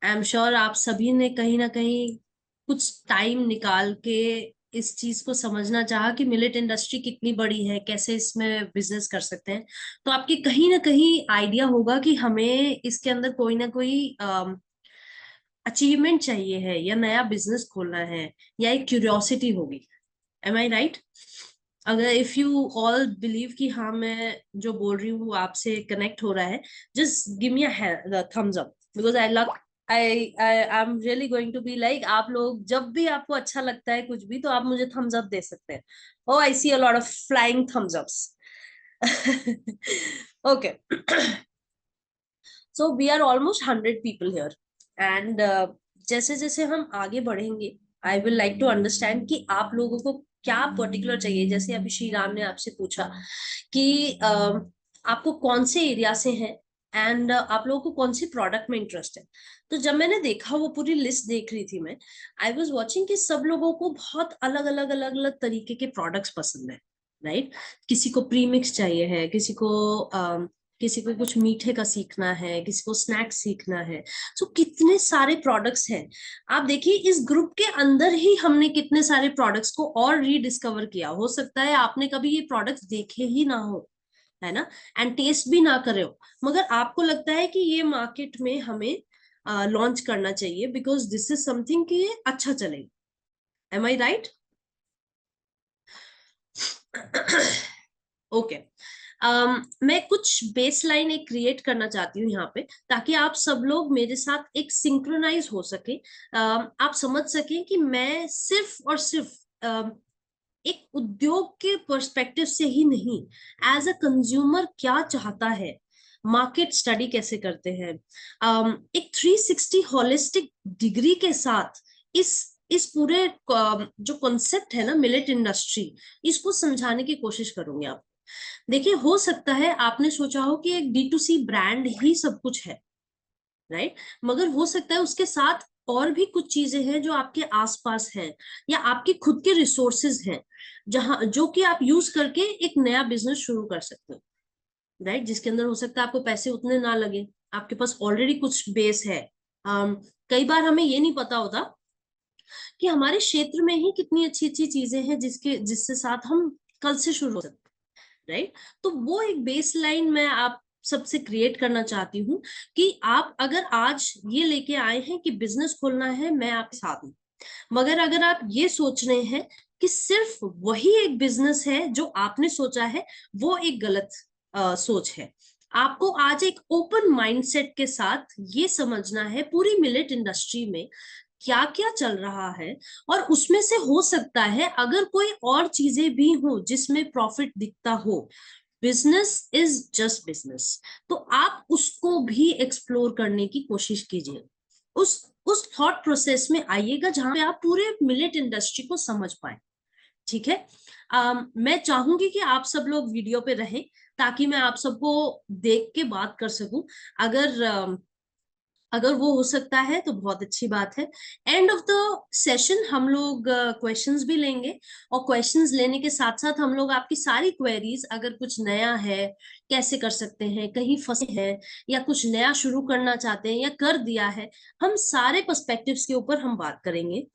I am sure आप सभी ने कहीं ना कहीं कुछ टाइम निकाल के इस चीज को समझना चाहा कि मिलेट इंडस्ट्री कितनी बड़ी है, कैसे इसमें बिजनेस कर सकते हैं। तो आपके कहीं ना कहीं आइडिया होगा कि हमें इसके अंदर कोई ना कोई अचीवमेंट चाहिए है, या नया बिजनेस खोलना है, या एक क्यूरियोसिटी होगी। एम आई राइट? अगर इफ यू ऑल बिलीव कि हाँ, मैं जो बोल रही हूँ वो आपसे कनेक्ट हो रहा है, just give me a thumbs up, because I love I am really going to be like, आप लोग जब भी आपको अच्छा लगता है कुछ भी, तो आप मुझे थम्स अप दे सकते हैं। Oh, I see a lot of flying thumbs ups. Okay, so we are almost 100 people here, and जैसे जैसे हम आगे बढ़ेंगे, I will like to understand कि आप लोगों को क्या पर्टिकुलर चाहिए। जैसे अभी श्री राम ने आपसे पूछा कि आपको कौन से एरिया से हैं, एंड आप लोगों को कौन सी प्रोडक्ट में इंटरेस्ट है। तो जब मैंने देखा, वो पूरी लिस्ट देख रही थी मैं, आई वॉज वॉचिंग कि सब लोगों को बहुत अलग अलग अलग अलग तरीके के प्रोडक्ट्स पसंद है, राइट? किसी को प्रीमिक्स चाहिए है, किसी को कुछ मीठे का सीखना है, किसी को स्नैक्स सीखना है। सो कितने सारे प्रोडक्ट्स हैं। आप देखिए, इस ग्रुप के अंदर ही हमने कितने सारे प्रोडक्ट्स को और रीडिस्कवर किया। हो सकता है आपने कभी ये प्रोडक्ट्स देखे ही ना हो, है ना, एंड टेस्ट भी ना करे हो, मगर आपको लगता है कि ये मार्केट में हमें लॉन्च करना चाहिए, बिकॉज दिस इज समथिंग कि ये अच्छा चलेगा। एम आई राइट? ओके, मैं कुछ बेसलाइन एक क्रिएट करना चाहती हूँ यहाँ पे, ताकि आप सब लोग मेरे साथ एक सिंक्रोनाइज हो सके। आप समझ सकें कि मैं सिर्फ और सिर्फ एक उद्योग के पर्सपेक्टिव से ही नहीं, एज अ कंज्यूमर क्या चाहता है, मार्केट स्टडी कैसे करते हैं, एक 360 होलिस्टिक डिग्री के साथ इस पूरे जो कॉन्सेप्ट है ना, मिलेट इंडस्ट्री, इसको समझाने की कोशिश करूंगी आप। देखिए, हो सकता है आपने सोचा हो कि एक D2C ब्रांड ही सब कुछ है, राइट? मगर हो सकता है उसके साथ और भी कुछ चीजें हैं जो आपके आसपास हैं, या आपके खुद के रिसोर्सेज हैं, जहां जो कि आप यूज करके एक नया बिजनेस शुरू कर सकते हो, राइट? जिसके अंदर हो सकता है आपको पैसे उतने ना लगे, आपके पास ऑलरेडी कुछ बेस है। कई बार हमें ये नहीं पता होता कि हमारे क्षेत्र में ही कितनी अच्छी अच्छी चीजें हैं जिससे साथ हम कल से शुरू हो सकते हैं, राइट? तो वो एक बेस लाइन मैं आप सबसे क्रिएट करना चाहती हूँ, कि आप अगर आज ये लेके आए हैं कि बिजनेस खोलना है, मैं आपके साथ हूँ। मगर अगर आप ये सोच रहे हैं कि सिर्फ वही एक बिजनेस है जो आपने सोचा है, वो एक गलत सोच है। आपको आज एक ओपन माइंडसेट के साथ ये समझना है पूरी मिलेट इंडस्ट्री में क्या क्या चल रहा है, और उसमें से हो सकता है अगर कोई और चीजें भी हो जिसमें प्रॉफिट दिखता हो। बिजनेस इज जस्ट बिजनेस, तो आप उसको भी एक्सप्लोर करने की कोशिश कीजिए। उस थॉट प्रोसेस में आइएगा जहां पे आप पूरे मिलेट इंडस्ट्री को समझ पाए। ठीक है? मैं चाहूंगी कि आप सब लोग वीडियो पे रहें, ताकि मैं आप सबको देख के बात कर सकूं। अगर अगर वो हो सकता है तो बहुत अच्छी बात है। एंड ऑफ द सेशन हम लोग क्वेश्चंस भी लेंगे, और क्वेश्चंस लेने के साथ साथ हम लोग आपकी सारी क्वेरीज, अगर कुछ नया है, कैसे कर सकते हैं, कहीं फंसे हैं, या कुछ नया शुरू करना चाहते हैं या कर दिया है, हम सारे पर्सपेक्टिव्स के ऊपर हम बात करेंगे।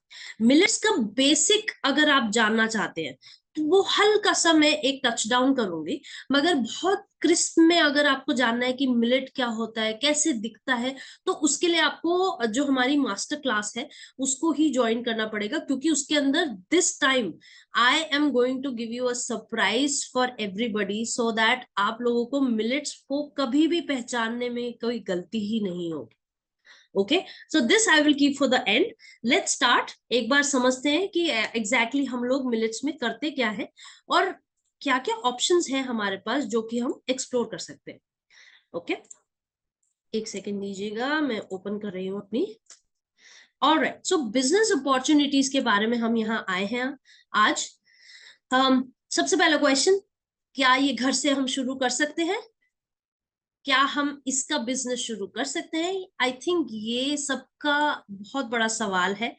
मिलेट्स का बेसिक अगर आप जानना चाहते हैं, तो वो हल्का सा मैं एक टच डाउन करूंगी। मगर बहुत क्रिस्प में अगर आपको जानना है कि मिलेट क्या होता है, कैसे दिखता है, तो उसके लिए आपको जो हमारी मास्टर क्लास है उसको ही ज्वाइन करना पड़ेगा, क्योंकि उसके अंदर this time I am going to give you a surprise for everybody, so that आप लोगों को मिलेट्स को कभी भी पहचानने में कोई गलती ही नहीं होगी। Okay, so this I will keep for the end. Let's start. एक बार समझते हैं कि एग्जैक्टली हम लोग मिलेट्स में करते क्या है, और क्या क्या ऑप्शंस हैं हमारे पास जो कि हम एक्सप्लोर कर सकते हैं। ओके, एक सेकेंड दीजिएगा, मैं ओपन कर रही हूँ अपनी। ऑलराइट, सो बिजनेस अपॉर्चुनिटीज के बारे में हम यहाँ आए हैं आज। हम सबसे पहला क्वेश्चन, क्या ये घर से हम शुरू कर सकते हैं? क्या हम इसका बिजनेस शुरू कर सकते हैं? आई थिंक ये सबका बहुत बड़ा सवाल है,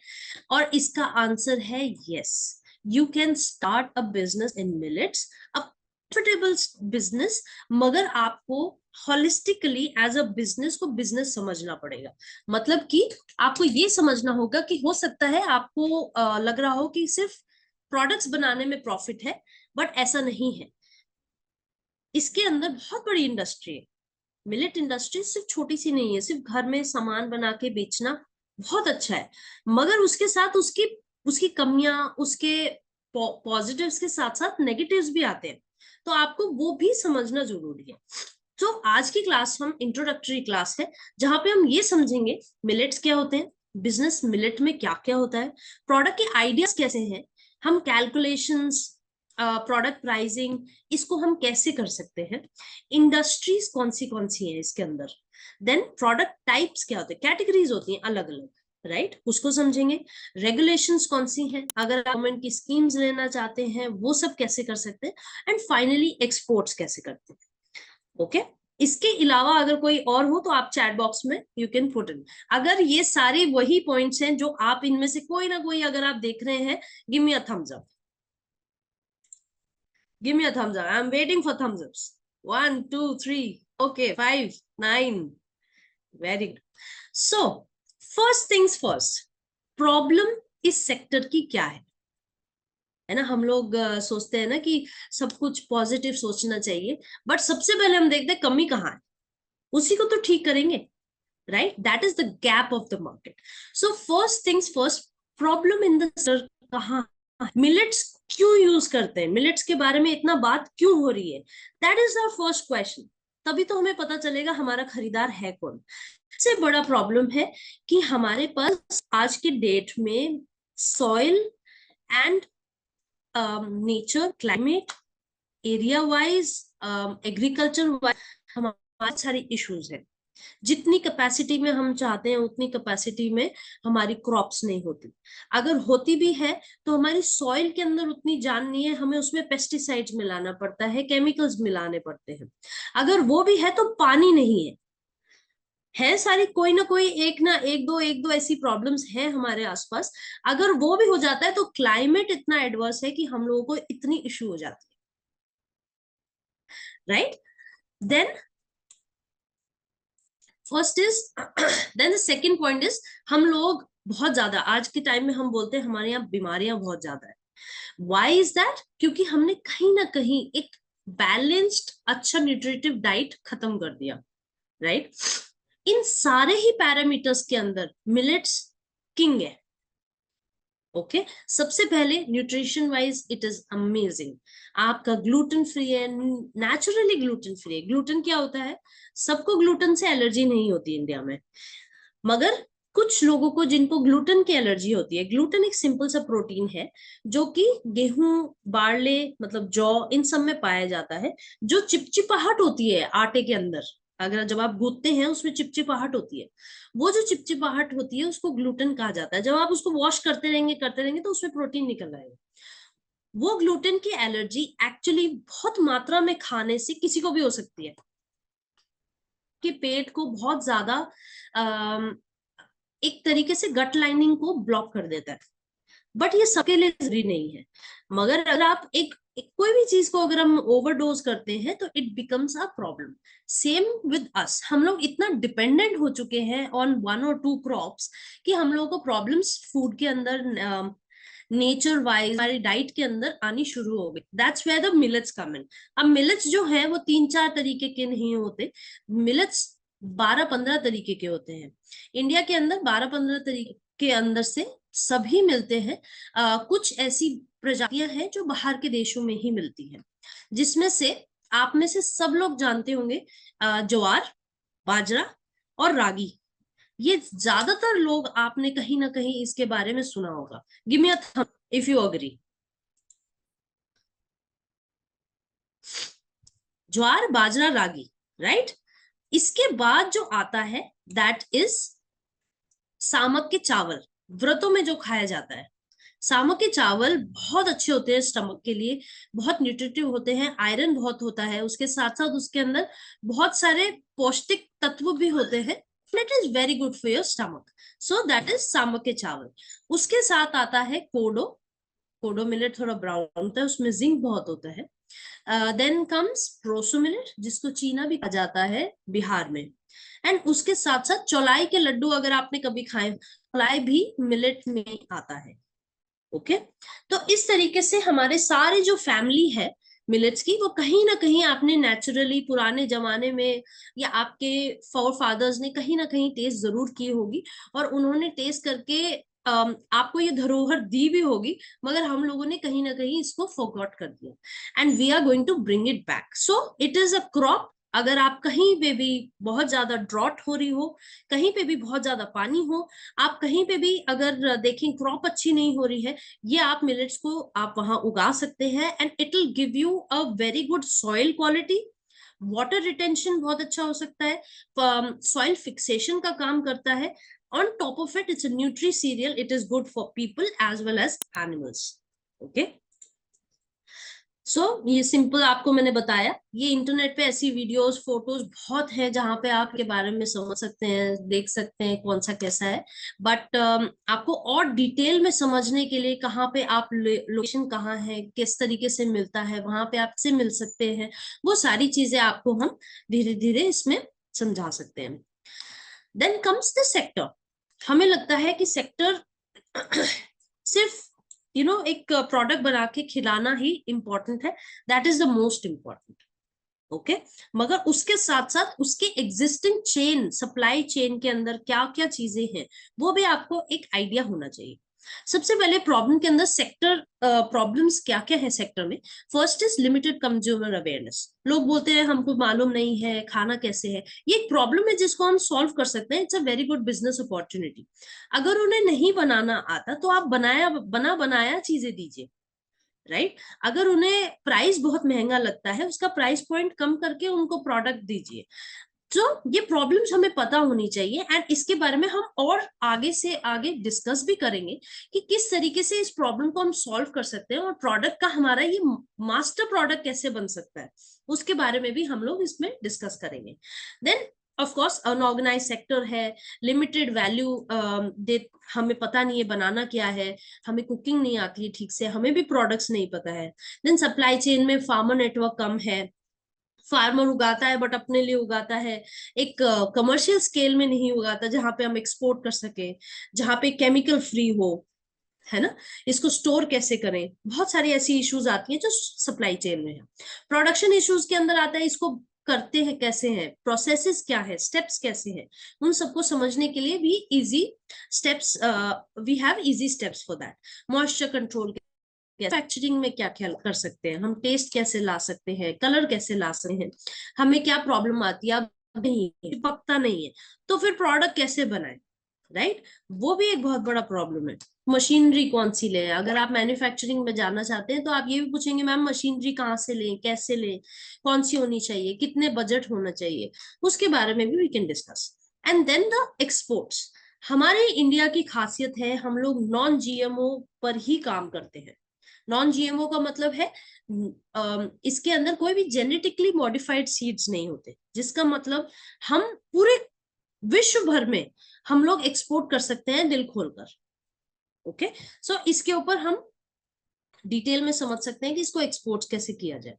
और इसका आंसर है yes, you can start a business in millets. अब प्रॉफिटेबल बिजनेस, मगर आपको होलिस्टिकली एज अ बिजनेस को बिजनेस समझना पड़ेगा। मतलब कि आपको ये समझना होगा कि हो सकता है आपको लग रहा हो कि सिर्फ प्रोडक्ट्स बनाने में प्रॉफिट है, बट ऐसा नहीं है। इसके अंदर बहुत बड़ी इंडस्ट्री है। मिलेट इंडस्ट्री सिर्फ छोटी सी नहीं है, सिर्फ घर में सामान बना के बेचना बहुत अच्छा है, मगर उसके साथ उसकी उसकी कमियां, उसके पॉजिटिव्स के साथ साथ नेगेटिव्स भी आते हैं, तो आपको वो भी समझना जरूरी है। तो आज की क्लास हम इंट्रोडक्टरी क्लास है, जहां पे हम ये समझेंगे मिलेट्स क्या होते हैं, बिजनेस मिलेट में क्या क्या होता है, प्रोडक्ट के आइडियाज कैसे हैं, हम कैलकुलेशंस, प्रोडक्ट प्राइसिंग, इसको हम कैसे कर सकते हैं, इंडस्ट्रीज कौन सी है इसके अंदर, देन प्रोडक्ट टाइप्स क्या होते हैं, कैटेगरीज होती हैं अलग अलग, राइट उसको समझेंगे, रेगुलेशंस कौन सी हैं, अगर गवर्नमेंट की स्कीम्स लेना चाहते हैं वो सब कैसे कर सकते हैं, एंड फाइनली एक्सपोर्ट्स कैसे करते हैं। ओके, इसके अलावा अगर कोई और हो तो आप चैट बॉक्स में यू कैन पुट इन। अगर ये सारे वही पॉइंट्स हैं जो आप इनमें से कोई ना कोई अगर आप देख रहे हैं, give me a thumbs up, give me a thumbs up, I am waiting for thumbs ups. 1 2 3, okay 5 9, very good. So first things first, problem इस सेक्टर की क्या है ना। हम लोग सोचते हैं ना कि सब कुछ पॉजिटिव सोचना चाहिए, बट सबसे पहले हम देखते हैं कमी कहाँ है, उसी को तो ठीक करेंगे, right? That is the gap of the market. So first things first, problem in the sector कहाँ, मिलेट्स क्यों यूज करते हैं, मिलेट्स के बारे में इतना बात क्यों हो रही है, that is the first question. तभी तो हमें पता चलेगा हमारा खरीदार है कौन। सबसे बड़ा प्रॉब्लम है कि हमारे पास आज के डेट में soil and nature, climate, area wise, agriculture wise हमारे सारे इश्यूज हैं। जितनी कैपेसिटी में हम चाहते हैं उतनी कैपेसिटी में हमारी क्रॉप्स नहीं होती, अगर होती भी है तो हमारी सॉइल के अंदर उतनी जान नहीं है, हमें उसमें पेस्टिसाइड्स मिलाना पड़ता है, केमिकल्स मिलाने पड़ते हैं, अगर वो भी है तो पानी नहीं है सारी कोई ना कोई एक दो ऐसी प्रॉब्लम्स हैं हमारे आसपास। अगर वो भी हो जाता है तो क्लाइमेट इतना एडवर्स है कि हम लोगों को इतनी इश्यू हो जाती है, right. Then first is then the second point is, हम लोग बहुत ज्यादा आज के टाइम में हम बोलते हैं हमारे यहाँ बीमारियां बहुत ज्यादा है। व्हाई इज दैट, क्योंकि हमने कहीं ना कहीं एक बैलेंस्ड अच्छा न्यूट्रिटिव डाइट खत्म कर दिया, राइट। इन सारे ही पैरामीटर्स के अंदर मिलेट्स किंग है। ओके सबसे पहले nutrition wise it is amazing, आपका ग्लूटेन फ्री है, नेचुरली ग्लूटेन फ्री है। ग्लूटेन क्या होता है, सबको ग्लूटेन से एलर्जी नहीं होती इंडिया में, मगर कुछ लोगों को जिनको ग्लूटेन की एलर्जी होती है। ग्लूटेन एक सिंपल सा प्रोटीन है जो कि गेहूं, बार्ले मतलब जौ, इन सब में पाया जाता है। जो चिपचिपाहट होती है आटे के अंदर, अगर जब आप गूंथते हैं उसमें चिपचिपाहट होती है, वो जो चिपचिपाहट होती है उसको ग्लूटेन कहा जाता है। जब आप उसको वॉश करते रहेंगे तो उसमें प्रोटीन निकल आएगा। वो ग्लूटेन की एलर्जी एक्चुअली बहुत मात्रा में खाने से किसी को भी हो सकती है, कि पेट को बहुत ज्यादा एक तरीके से गट लाइनिंग को ब्लॉक कर देता है, बट ये सबके लिए जरूरी नहीं है। मगर अगर आप एक कोई भी चीज को अगर हम ओवरडोज करते हैं तो it becomes a problem. Same with us, हम लोग इतना डिपेंडेंट हो चुके हैं ऑन 1 और 2 क्रॉप्स कि हम लोगों को प्रॉब्लम्स फूड के अंदर, नेचर वाइज हमारी डाइट के अंदर आनी शुरू हो गई। दैट्स वेयर द मिलेट्स कम इन। अब मिलेट्स जो है वो 3-4 तरीके के नहीं होते, मिलेट्स 12-15 तरीके के होते हैं। इंडिया के अंदर 12-15 तरीके के अंदर से सभी मिलते हैं। कुछ ऐसी प्रजातियां हैं जो बाहर के देशों में ही मिलती हैं, जिसमें से आप में से सब लोग जानते होंगे ज्वार, बाजरा और रागी। ये ज्यादातर लोग आपने कहीं ना कहीं इसके बारे में सुना होगा। Give me a thumb if you agree. Jowar, bajra, ragi, right. इसके बाद जो आता है दैट इज सामक के चावल, व्रतों में जो खाया जाता है। सामक के चावल बहुत अच्छे होते हैं स्टमक के लिए, बहुत न्यूट्रिटिव होते हैं, आयरन बहुत होता है, उसके साथ साथ उसके अंदर बहुत सारे पौष्टिक तत्व भी होते हैं। It is very good for your stomach, so that is सामक के चावल। उसके साथ आता है कोडो। कोडो मिलेट थोड़ा ब्राउन होता है, उसमें जिंक बहुत होता है। देन कम्स प्रोसो मिलेट, जिसको चीना भी कहा जाता है बिहार में। एंड उसके साथ साथ चौलाई के लड्डू अगर आपने कभी खाए, चौलाई भी मिलेट में आता है। ओके, तो इस तरीके से हमारे सारे जो फैमिली है मिलेट्स की, वो कहीं ना कहीं आपने नेचुरली पुराने जमाने में या आपके फोर फादर्स ने कहीं ना कहीं टेस्ट जरूर की होगी, और उन्होंने टेस्ट करके आपको ये धरोहर दी भी होगी, मगर हम लोगों ने कहीं ना कहीं इसको फॉरगॉट कर दिया, and we are going to bring it back. So it is a crop. अगर आप कहीं पे भी बहुत ज्यादा ड्रॉट हो रही हो, कहीं पे भी बहुत ज्यादा पानी हो, आप कहीं पे भी अगर देखें क्रॉप अच्छी नहीं हो रही है, ये आप मिलेट्स को आप वहां उगा सकते हैं, and it will give you a very good soil quality. Water retention बहुत अच्छा हो सकता है, सॉइल फिक्सेशन का काम करता है। On top of it, it's a nutri cereal, it is good for people as well as animals. Okay, so ये सिंपल आपको मैंने बताया। ये इंटरनेट पे ऐसी वीडियोस फोटोज बहुत है जहां पे आप के बारे में समझ सकते हैं, देख सकते हैं कौन सा कैसा है। बट आपको और डिटेल में समझने के लिए कहाँ पे आप लोकेशन कहाँ है, किस तरीके से मिलता है, वहां पे आपसे मिल सकते हैं, वो सारी चीजें आपको हम धीरे धीरे इसमें समझा सकते हैं। Then comes the sector. हमें लगता है कि सेक्टर सिर्फ एक प्रोडक्ट बना के खिलाना ही इंपॉर्टेंट है, that is the most important. Okay, मगर उसके साथ साथ उसके एग्जिस्टिंग चेन, सप्लाई चेन के अंदर क्या क्या चीजें हैं, वो भी आपको एक आइडिया होना चाहिए। सबसे पहले प्रॉब्लम के अंदर सेक्टर प्रॉब्लम्स क्या क्या है सेक्टर में। First is limited consumer awareness. लोग बोलते हैं हमको मालूम नहीं है खाना कैसे है। ये एक प्रॉब्लम है जिसको हम सॉल्व कर सकते हैं। It's a very good business opportunity. अगर उन्हें नहीं बनाना आता तो आप बना बनाया चीजें दीजिए, राइट। अगर उन्हें प्राइस बहुत महंगा लगता है, उसका प्राइस पॉइंट कम करके उनको प्रोडक्ट दीजिए। तो ये प्रॉब्लम्स हमें पता होनी चाहिए, एंड इसके बारे में हम और आगे से आगे डिस्कस भी करेंगे कि किस तरीके से इस प्रॉब्लम को हम सॉल्व कर सकते हैं, और प्रोडक्ट का हमारा ये मास्टर प्रोडक्ट कैसे बन सकता है, उसके बारे में भी हम लोग इसमें डिस्कस करेंगे। Then of course unorganised sector है, लिमिटेड वैल्यू दे, हमें पता नहीं है बनाना क्या है, हमें कुकिंग नहीं आती है ठीक से, हमें भी प्रोडक्ट्स नहीं पता है। देन सप्लाई चेन में फार्मर नेटवर्क कम है, फार्मर उगाता है बट अपने लिए उगाता है, एक कमर्शियल स्केल में नहीं उगाता जहां पे हम एक्सपोर्ट कर सके, जहां पे केमिकल फ्री हो, है ना। इसको स्टोर कैसे करें, बहुत सारी ऐसी इश्यूज आती हैं जो सप्लाई चेन में है। प्रोडक्शन इश्यूज के अंदर आता है, इसको करते हैं कैसे हैं, प्रोसेसेस क्या है, स्टेप्स कैसे हैं, उन सबको समझने के लिए भी easy steps, we have easy steps for that. Moisture control, manufacturing में क्या क्या कर सकते हैं हम, टेस्ट कैसे ला सकते हैं, कलर कैसे ला सकते हैं, हमें क्या प्रॉब्लम आती है, अब नहीं पकता नहीं है तो फिर प्रोडक्ट कैसे बनाए, राइट। वो भी एक बहुत बड़ा प्रॉब्लम है। मशीनरी कौन सी लें, अगर आप मैन्युफैक्चरिंग में जाना चाहते हैं तो आप ये भी पूछेंगे मैम मशीनरी कहाँ से लें, कैसे लें, कौन सी होनी चाहिए, कितने बजट होना चाहिए, उसके बारे में भी we can discuss. And then the exports. हमारे इंडिया की खासियत है, हम लोग नॉन जीएमओ पर ही काम करते हैं। नॉन जीएमओ का मतलब है इसके अंदर कोई भी जेनेटिकली मॉडिफाइड सीड्स नहीं होते, जिसका मतलब हम पूरे विश्व भर में हम लोग एक्सपोर्ट कर सकते हैं दिल खोलकर। ओके, सो इसके ऊपर हम डिटेल में समझ सकते हैं कि इसको एक्सपोर्ट कैसे किया जाए।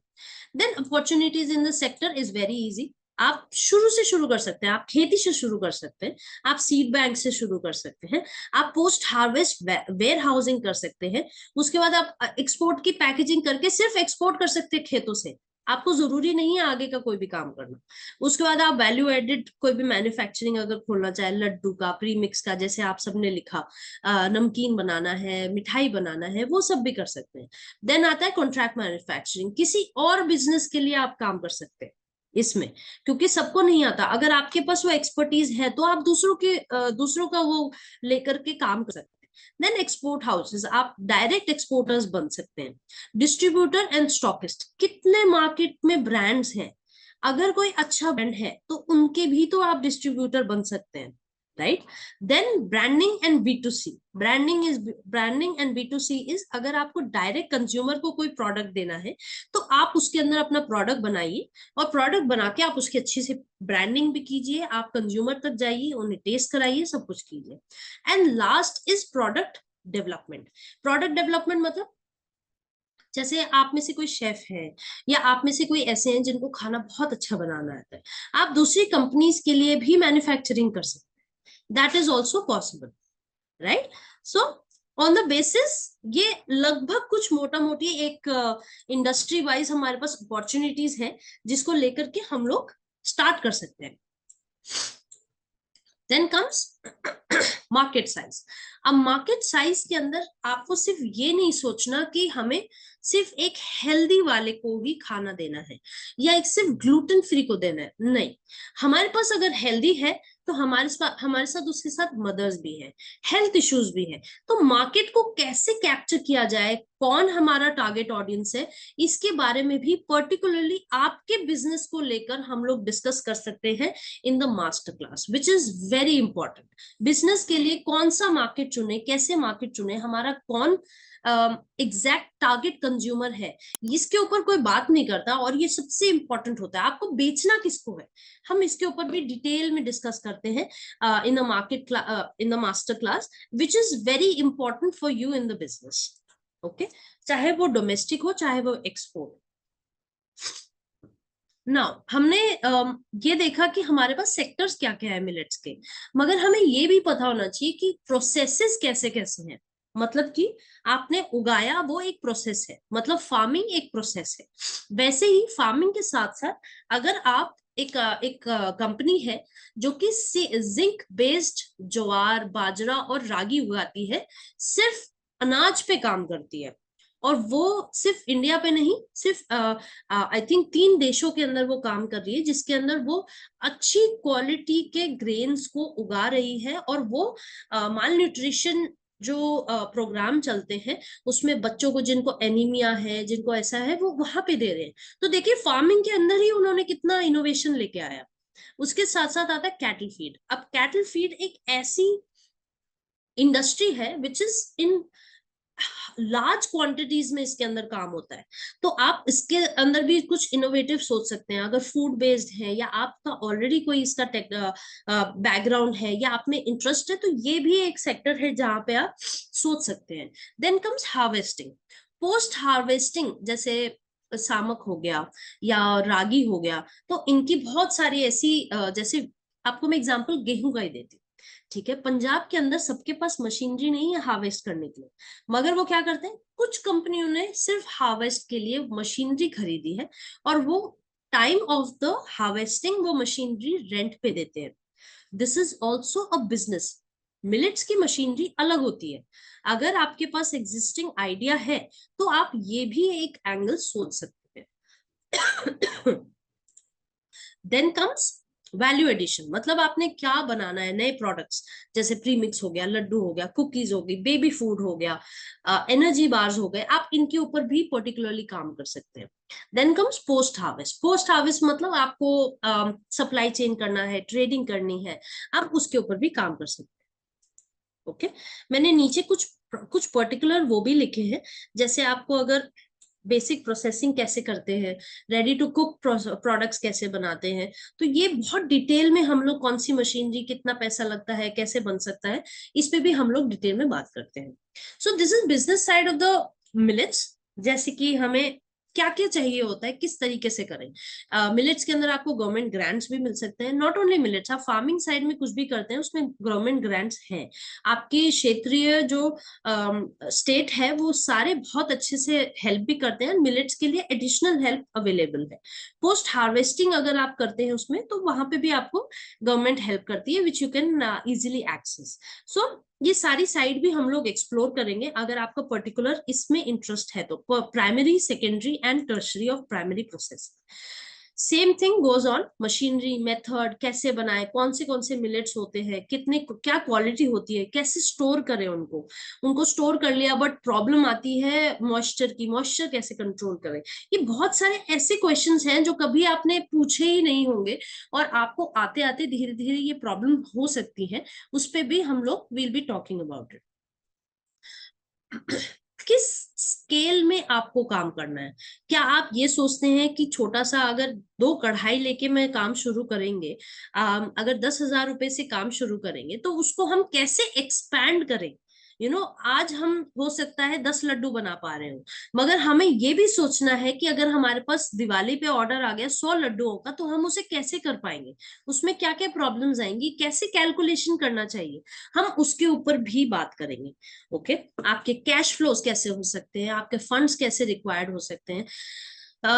Then opportunities in the sector is very easy. आप शुरू से शुरू कर सकते हैं, आप खेती से शुरू कर सकते हैं, आप सीड बैंक से शुरू कर सकते हैं, आप पोस्ट हार्वेस्ट वेयर हाउसिंग कर सकते हैं, उसके बाद आप एक्सपोर्ट की पैकेजिंग करके सिर्फ एक्सपोर्ट कर सकते हैं खेतों से, आपको जरूरी नहीं है आगे का कोई भी काम करना। उसके बाद आप वैल्यू एडेड कोई भी मैन्युफैक्चरिंग अगर खोलना चाहे, लड्डू का, प्रीमिक्स का, जैसे आप सबने लिखा, नमकीन बनाना है, मिठाई बनाना है, वो सब भी कर सकते हैं। देन आता है कॉन्ट्रैक्ट मैन्युफैक्चरिंग, किसी और बिजनेस के लिए आप काम कर सकते हैं इसमें, क्योंकि सबको नहीं आता। अगर आपके पास वो एक्सपर्टीज है तो आप दूसरों का वो लेकर के काम कर सकते हैं। देन एक्सपोर्ट हाउसेस, आप डायरेक्ट एक्सपोर्टर्स बन सकते हैं। डिस्ट्रीब्यूटर एंड स्टॉकिस्ट, कितने मार्केट में ब्रांड्स हैं, अगर कोई अच्छा ब्रांड है तो उनके भी तो आप डिस्ट्रीब्यूटर बन सकते हैं, right. Then branding and B2C, branding and B2C is, अगर आपको डायरेक्ट कंज्यूमर को कोई प्रोडक्ट देना है तो आप उसके अंदर अपना प्रोडक्ट बनाइए, और प्रोडक्ट बना के आप उसकी अच्छी से ब्रांडिंग भी कीजिए, आप कंज्यूमर तक जाइए, उन्हें टेस्ट कराइए, सब कुछ कीजिए। And last is product development. Product development मतलब जैसे आप में से कोई शेफ है या आप में से कोई ऐसे हैं जिनको खाना बहुत अच्छा बनाना आता है, आप दूसरी कंपनीज के लिए भी मैन्युफैक्चरिंग कर सकते हैं, that is also possible, right? So on the basis ये लगभग कुछ मोटा मोटी एक इंडस्ट्री वाइज हमारे पास अपॉर्चुनिटीज है जिसको लेकर के हम लोग स्टार्ट कर सकते हैं। Then comes market size. अब मार्केट साइज के अंदर आपको सिर्फ ये नहीं सोचना कि हमें सिर्फ एक हेल्दी वाले को ही खाना देना है या एक सिर्फ ग्लूटेन फ्री को देना है, नहीं। हमारे पास अगर हेल्दी है तो हमारे साथ उसके साथ मदर्स भी है, हेल्थ इश्यूज भी है। तो मार्केट को कैसे कैप्चर किया जाए, कौन हमारा टारगेट ऑडियंस है, इसके बारे में भी पर्टिकुलरली आपके बिजनेस को लेकर हम लोग डिस्कस कर सकते हैं in the master class, which is very important. Business के लिए कौन सा मार्केट चुने, कैसे मार्केट चुने, हमारा कौन एग्जैक्ट टारगेट कंज्यूमर है, इसके ऊपर कोई बात नहीं करता। और ये सबसे इंपॉर्टेंट होता है, आपको बेचना किसको है, हम इसके ऊपर भी डिटेल में डिस्कस करते हैं in the market in the master class, which is very important for you in the business. Okay, चाहे वो डोमेस्टिक हो चाहे वो एक्सपोर्ट। नाउ हमने ये देखा कि हमारे पास सेक्टर्स क्या क्या है मिलेट्स के, मगर हमें ये भी पता होना चाहिए कि प्रोसेसेस कैसे कैसे हैं। मतलब कि आपने उगाया वो एक प्रोसेस है, मतलब फार्मिंग एक प्रोसेस है। वैसे ही फार्मिंग के साथ साथ अगर आप एक कंपनी है जो कि जिंक बेस्ड ज्वार बाजरा और रागी उगाती है, सिर्फ अनाज पे काम करती है, और वो सिर्फ इंडिया पे नहीं, सिर्फ आई थिंक 3 देशों के अंदर वो काम कर रही है, जिसके अंदर वो अच्छी क्वालिटी के ग्रेन्स को उगा रही है। और वो माल न्यूट्रिशन जो प्रोग्राम चलते हैं उसमें बच्चों को जिनको एनीमिया है, जिनको ऐसा है, वो वहां पे दे रहे हैं। तो देखिए फार्मिंग के अंदर ही उन्होंने कितना इनोवेशन लेके आया। उसके साथ साथ आता है कैटल फीड। अब कैटल फीड एक ऐसी इंडस्ट्री है which is in large quantities में इसके अंदर काम होता है। तो आप इसके अंदर भी कुछ इनोवेटिव सोच सकते हैं, अगर फूड बेस्ड है या आपका ऑलरेडी कोई इसका बैकग्राउंड है या आप में इंटरेस्ट है, तो ये भी एक सेक्टर है जहां पे आप सोच सकते हैं। Then comes harvesting. Post harvesting जैसे सामक हो गया या रागी हो गया, तो इनकी बहुत सारी ऐसी जैसे आपको मैं एग्जांपल गेहूं का ही देती हूँ। ठीक है, पंजाब के अंदर सबके पास मशीनरी नहीं है हार्वेस्ट करने के लिए, मगर वो क्या करते हैं, कुछ कंपनियों ने सिर्फ हार्वेस्ट के लिए मशीनरी खरीदी है और वो टाइम ऑफ द हार्वेस्टिंग वो मशीनरी रेंट पे देते हैं। This is also a business. Millets की मशीनरी अलग होती है। अगर आपके पास एग्जिस्टिंग आइडिया है तो आप ये भी एक एंगल सोच सकते हैं। Then comes value addition. मतलब आपने क्या बनाना है, नए प्रोडक्ट्स, जैसे प्रीमिक्स हो गया, लड्डू हो गया, कुकीज हो गई, बेबी फूड हो गया, एनर्जी बार्स हो गए, आप इनके ऊपर भी पर्टिकुलरली काम कर सकते हैं। Then comes post harvest. Post harvest मतलब आपको सप्लाई चेन करना है, ट्रेडिंग करनी है, आप उसके ऊपर भी काम कर सकते हैं। ओके, मैंने नीचे कुछ कुछ पर्टिकुलर वो भी लिखे हैं, जैसे आपको अगर बेसिक प्रोसेसिंग कैसे करते हैं, रेडी टू कुक प्रोडक्ट्स कैसे बनाते हैं, तो ये बहुत डिटेल में हम लोग कौन सी मशीनरी, कितना पैसा लगता है, कैसे बन सकता है, इस पे भी हम लोग डिटेल में बात करते हैं। So this is business side of the millets. जैसे कि हमें क्या क्या चाहिए होता है, किस तरीके से करें। मिलेट्स के अंदर आपको गवर्नमेंट ग्रांट्स भी मिल सकते हैं। नॉट ओनली मिलेट्स, आप फार्मिंग साइड में कुछ भी करते हैं उसमें गवर्नमेंट ग्रांट्स हैं। आपके क्षेत्रीय जो स्टेट है वो सारे बहुत अच्छे से हेल्प भी करते हैं, मिलेट्स के लिए एडिशनल हेल्प अवेलेबल है। पोस्ट हार्वेस्टिंग अगर आप करते हैं उसमें, तो वहां पे भी आपको गवर्नमेंट हेल्प करती है, which you can easily access. So ये सारी साइड भी हम लोग एक्सप्लोर करेंगे अगर आपका पर्टिकुलर इसमें इंटरेस्ट है तो। Primary, secondary and tertiary of primary process. Same thing goes on machinery, method कैसे बनाए, कौन से मिलेट्स होते हैं, कितने क्या क्वालिटी होती है, कैसे स्टोर करें उनको। उनको स्टोर कर लिया बट प्रॉब्लम आती है मॉइस्चर की, मॉइस्चर कैसे कंट्रोल करें। ये बहुत सारे ऐसे क्वेश्चंस हैं जो कभी आपने पूछे ही नहीं होंगे, और आपको आते आते धीरे धीरे ये प्रॉब्लम हो सकती है। उस पर भी हम लोग will be talking about it. किस स्केल में आपको काम करना है। क्या आप ये सोचते हैं कि छोटा सा अगर 2 कढ़ाई लेके मैं काम शुरू करेंगे, अगर 10,000 रुपए से काम शुरू करेंगे, तो उसको हम कैसे एक्सपैंड करें, आज हम हो सकता है 10 लड्डू बना पा रहे हो, मगर हमें ये भी सोचना है कि अगर हमारे पास दिवाली पे ऑर्डर आ गया 100 लड्डुओं का, तो हम उसे कैसे कर पाएंगे, उसमें क्या क्या प्रॉब्लम्स आएंगी, कैसे कैलकुलेशन करना चाहिए, हम उसके ऊपर भी बात करेंगे। ओके, आपके कैश फ्लोज कैसे हो सकते हैं, आपके फंड्स कैसे रिक्वायर्ड हो सकते हैं,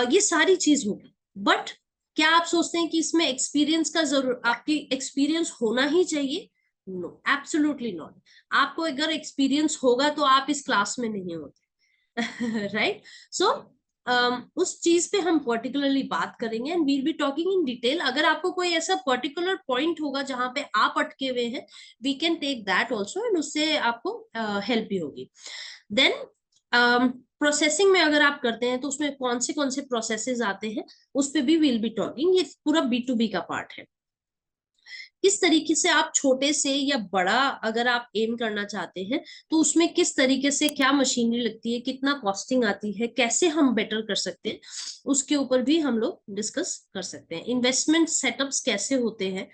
ये सारी चीज होगी। बट क्या आप सोचते हैं कि इसमें एक्सपीरियंस का जरूर आपकी एक्सपीरियंस होना ही चाहिए? No, absolutely not. आपको अगर एक्सपीरियंस होगा तो आप इस क्लास में नहीं होते। राइट? सो उस चीज पे हम पर्टिकुलरली बात करेंगे and we'll be talking in detail. अगर आपको कोई ऐसा पर्टिकुलर पॉइंट होगा जहां पे आप अटके हुए हैं, we can take that also, and उससे आपको हेल्प भी होगी। देन प्रोसेसिंग में अगर आप करते हैं तो उसमें कौन से प्रोसेसेस आते हैं, उस पर भी विल बी टॉकिंग। ये पूरा B2B का पार्ट है। किस तरीके से आप छोटे से या बड़ा अगर आप एम करना चाहते हैं, तो उसमें किस तरीके से क्या मशीनरी लगती है, कितना कॉस्टिंग आती है, कैसे हम बेटर कर सकते हैं, उसके ऊपर भी हम लोग डिस्कस कर सकते हैं। इन्वेस्टमेंट सेटअप्स कैसे होते हैं,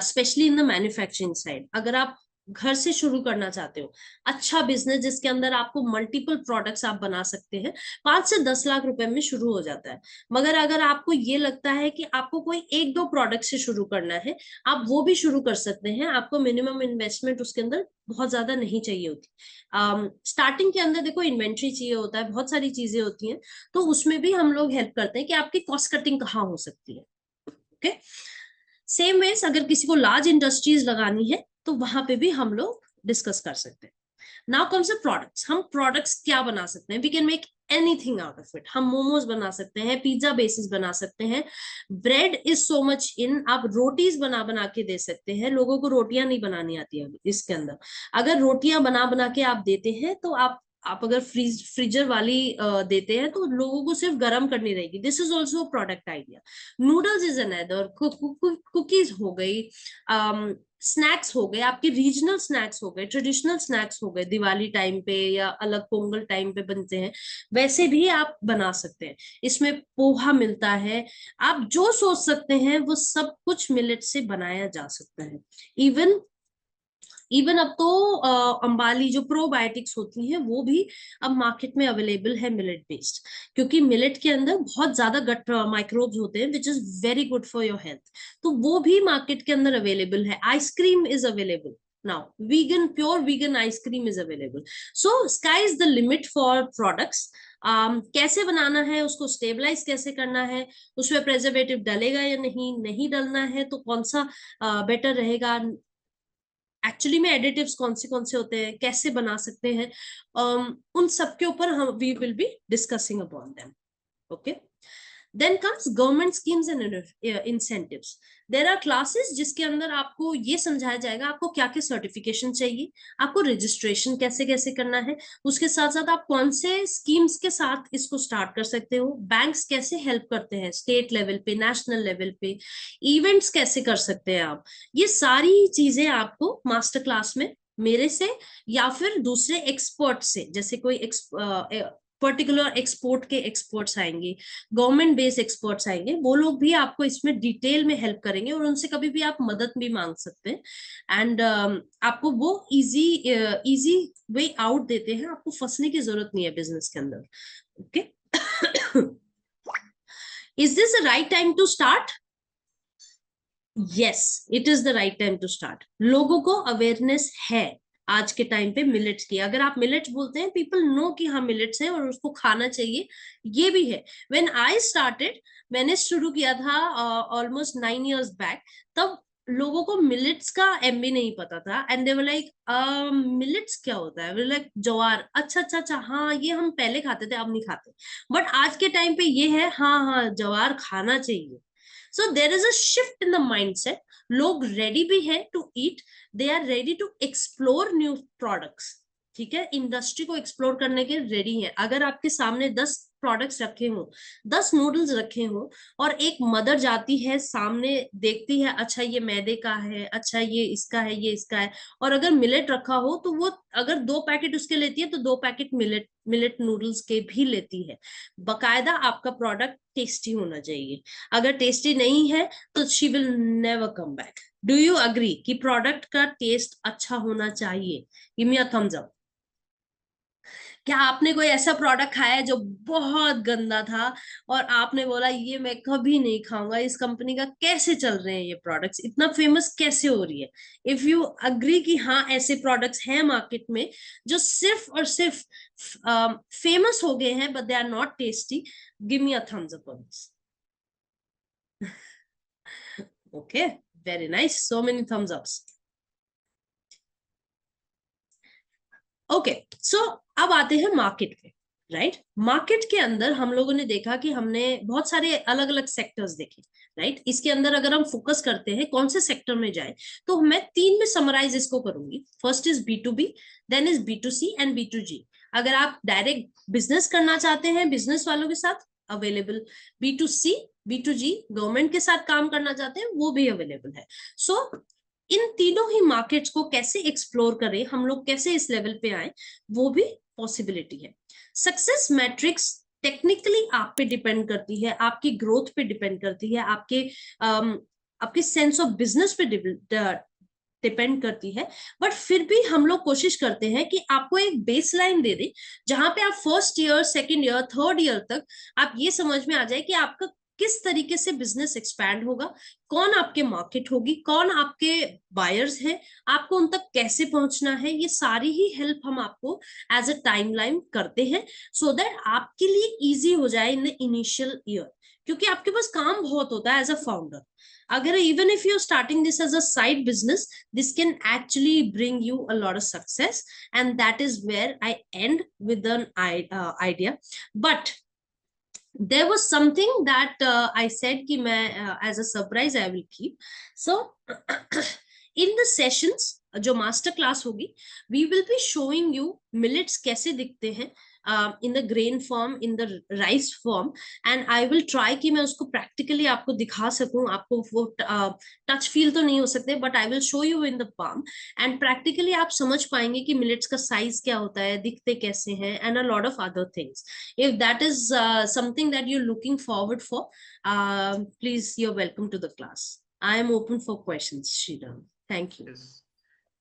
specially in the manufacturing side. अगर आप घर से शुरू करना चाहते हो अच्छा बिजनेस जिसके अंदर आपको मल्टीपल प्रोडक्ट्स आप बना सकते हैं, 5 से 10 लाख रुपए में शुरू हो जाता है। मगर अगर आपको ये लगता है कि आपको कोई एक दो प्रोडक्ट से शुरू करना है, आप वो भी शुरू कर सकते हैं। आपको मिनिमम इन्वेस्टमेंट उसके अंदर बहुत ज्यादा नहीं चाहिए होती। स्टार्टिंग के अंदर देखो इन्वेंट्री चाहिए होता है, बहुत सारी चीजें होती हैं, तो उसमें भी हम लोग हेल्प करते हैं कि आपकी कॉस्ट कटिंग कहाँ हो सकती है। ओके, सेम वेज अगर किसी को लार्ज इंडस्ट्रीज लगानी है तो वहां पे भी हम लोग डिस्कस कर सकते हैं। Now comes the products. हम प्रोडक्ट्स क्या बना सकते हैं? We can make anything out of it. हम मोमोज बना सकते हैं, पिज्जा बेसिस बना सकते हैं, bread is so much in, आप रोटीज बना बना के दे सकते हैं। लोगों को रोटियां नहीं बनानी आती है इसके अंदर। अगर रोटियां बना बना के आप देते हैं तो आप अगर फ्रीजर वाली देते हैं तो लोगों को सिर्फ गर्म करनी रहेगी। This is also product idea. Noodles is another, cookies हो गई, स्नैक्स हो गए, आपके रीजनल स्नैक्स हो गए, ट्रेडिशनल स्नैक्स हो गए, दिवाली टाइम पे या अलग पोंगल टाइम पे बनते हैं, वैसे भी आप बना सकते हैं। इसमें पोहा मिलता है। आप जो सोच सकते हैं वो सब कुछ मिलेट से बनाया जा सकता है। इवन इवन अब तो अंबाली जो प्रोबायोटिक्स होती हैं वो भी अब मार्केट में अवेलेबल है मिलेट बेस्ड, क्योंकि मिलेट के अंदर बहुत ज्यादा गट माइक्रोब्स होते हैं which is very good for your health. तो वो भी मार्केट के अंदर अवेलेबल है। Ice cream is available now, vegan, pure vegan ice cream is available. So sky is the limit for products. कैसे बनाना है, उसको स्टेबलाइज कैसे करना है, उसमें प्रेजर्वेटिव डलेगा या नहीं डलना है, तो कौन सा बेटर रहेगा, एक्चुअली में एडिटिव्स कौन से होते हैं, कैसे बना सकते हैं, उन सब के ऊपर हम we will be discussing upon them. Okay, then comes government schemes and incentives. There are classes जिसके अंदर आपको ये समझाया जाएगा आपको क्या क्या सर्टिफिकेशन चाहिए, आपको रजिस्ट्रेशन कैसे कैसे करना है, उसके साथ साथ आप कौन से स्कीम्स के साथ इसको स्टार्ट कर सकते हो, बैंक्स कैसे हेल्प करते हैं स्टेट लेवल पे, नेशनल लेवल पे, इवेंट्स कैसे कर सकते हैं आप। ये सारी चीजें आपको मास्टर क्लास में मेरे से या फिर दूसरे एक्सपर्ट से, जैसे कोई पर्टिकुलर एक्सपोर्ट के एक्सपर्ट्स आएंगे, गवर्नमेंट बेस्ड एक्सपर्ट्स आएंगे, वो लोग भी आपको इसमें डिटेल में हेल्प करेंगे और उनसे कभी भी आप मदद भी मांग सकते हैं। एंड आपको वो इजी वे आउट देते हैं, आपको फंसने की जरूरत नहीं है बिजनेस के अंदर। Okay, is this the right time to start? Yes, it is the right time to start. लोगों को अवेयरनेस है आज के टाइम पे मिलेट्स की। अगर आप मिलेट्स बोलते हैं, पीपल नो कि हाँ मिलेट्स है और उसको खाना चाहिए, ये भी है। व्हेन आई स्टार्टेड, मैंने शुरू किया था ऑलमोस्ट 9 years बैक, तब लोगों को मिलेट्स का एम भी नहीं पता था, and they were like millets क्या होता है, लाइक ज्वार, अच्छा अच्छा अच्छा, हाँ ये हम पहले खाते थे अब नहीं खाते। बट आज के टाइम पे ये है, हाँ हाँ ज्वार खाना चाहिए। So there is a shift in the mindset. लोग रेडी भी है to eat, they are ready to explore new products. ठीक है, इंडस्ट्री को एक्सप्लोर करने के रेडी है। अगर आपके सामने 10 प्रोडक्ट्स रखे हो, 10 नूडल्स रखे हो, और एक मदर जाती है सामने, देखती है अच्छा ये मैदे का है, अच्छा ये इसका है, ये इसका है, और अगर मिलेट रखा हो तो वो अगर 2 पैकेट उसके लेती है तो 2 पैकेट मिलेट मिलेट नूडल्स के भी लेती है। बकायदा आपका प्रोडक्ट टेस्टी होना चाहिए। अगर टेस्टी नहीं है तो she will never come back. Do you agree कि प्रोडक्ट का टेस्ट अच्छा होना चाहिए? Give me a thumbs up. क्या आपने कोई ऐसा प्रोडक्ट खाया है जो बहुत गंदा था और आपने बोला ये मैं कभी नहीं खाऊंगा, इस कंपनी का कैसे चल रहे हैं ये प्रोडक्ट्स, इतना फेमस कैसे हो रही है? इफ यू अग्री कि हाँ ऐसे प्रोडक्ट्स हैं मार्केट में जो सिर्फ और सिर्फ फेमस हो गए हैं but they are not tasty, give me a thumbs up on this. Okay, very nice, so many thumbs ups. Okay, so अब आते हैं मार्केट पे। राइट, मार्केट के अंदर हम लोगों ने देखा कि हमने बहुत सारे अलग अलग सेक्टर्स देखे। राइट, इसके अंदर अगर हम फोकस करते हैं कौन से सेक्टर में जाए, तो मैं तीन में समराइज इसको करूंगी। First is B to B, then is B to C and B to G. अगर आप डायरेक्ट बिजनेस करना चाहते हैं बिजनेस वालों के साथ, available. B to C, B to G, government के साथ काम करना चाहते हैं, वो भी अवेलेबल है। सो इन तीनों ही मार्केट्स को कैसे एक्सप्लोर करें, हम लोग कैसे इस लेवल पे आए, वो भी पॉसिबिलिटी है। सक्सेस मैट्रिक्स टेक्निकली आप पे डिपेंड करती है, आपकी ग्रोथ पे डिपेंड करती है, आपके सेंस ऑफ बिजनेस पे डिपेंड करती है। बट फिर भी हम लोग कोशिश करते हैं कि आपको एक बेसलाइन दे दें, जहां पे आप first year, second year, third year तक आप ये समझ में आ जाए कि आपका किस तरीके से बिजनेस एक्सपैंड होगा, कौन आपके मार्केट होगी, कौन आपके बायर्स हैं, आपको उन तक कैसे पहुंचना है। ये सारी ही हेल्प हम आपको एज अ टाइमलाइन करते हैं, सो दैट आपके लिए इजी हो जाए इन द इनिशियल ईयर। क्योंकि आपके पास काम बहुत होता है एज अ फाउंडर। अगर even if you are starting this as a side business, this can actually bring you a lot of success, and that is where I end with an idea. But there was something that I said ki main as a surprise I will keep. So in the sessions जो master class होगी, we will be showing you millets कैसे दिखते हैं in the grain form, in the rice form. And I will try कि मैं उसको practically आपको दिखा सकूं। आपको वो टच फील तो नहीं हो सकते, but I will show you in the palm, and practically आप समझ पाएंगे कि मिलेट्स का साइज क्या होता है, दिखते कैसे हैं, and a lot of other things. If that is something that you're looking forward for, please, you're welcome to the class. I am open for questions, Sriram. Thank you. Yes.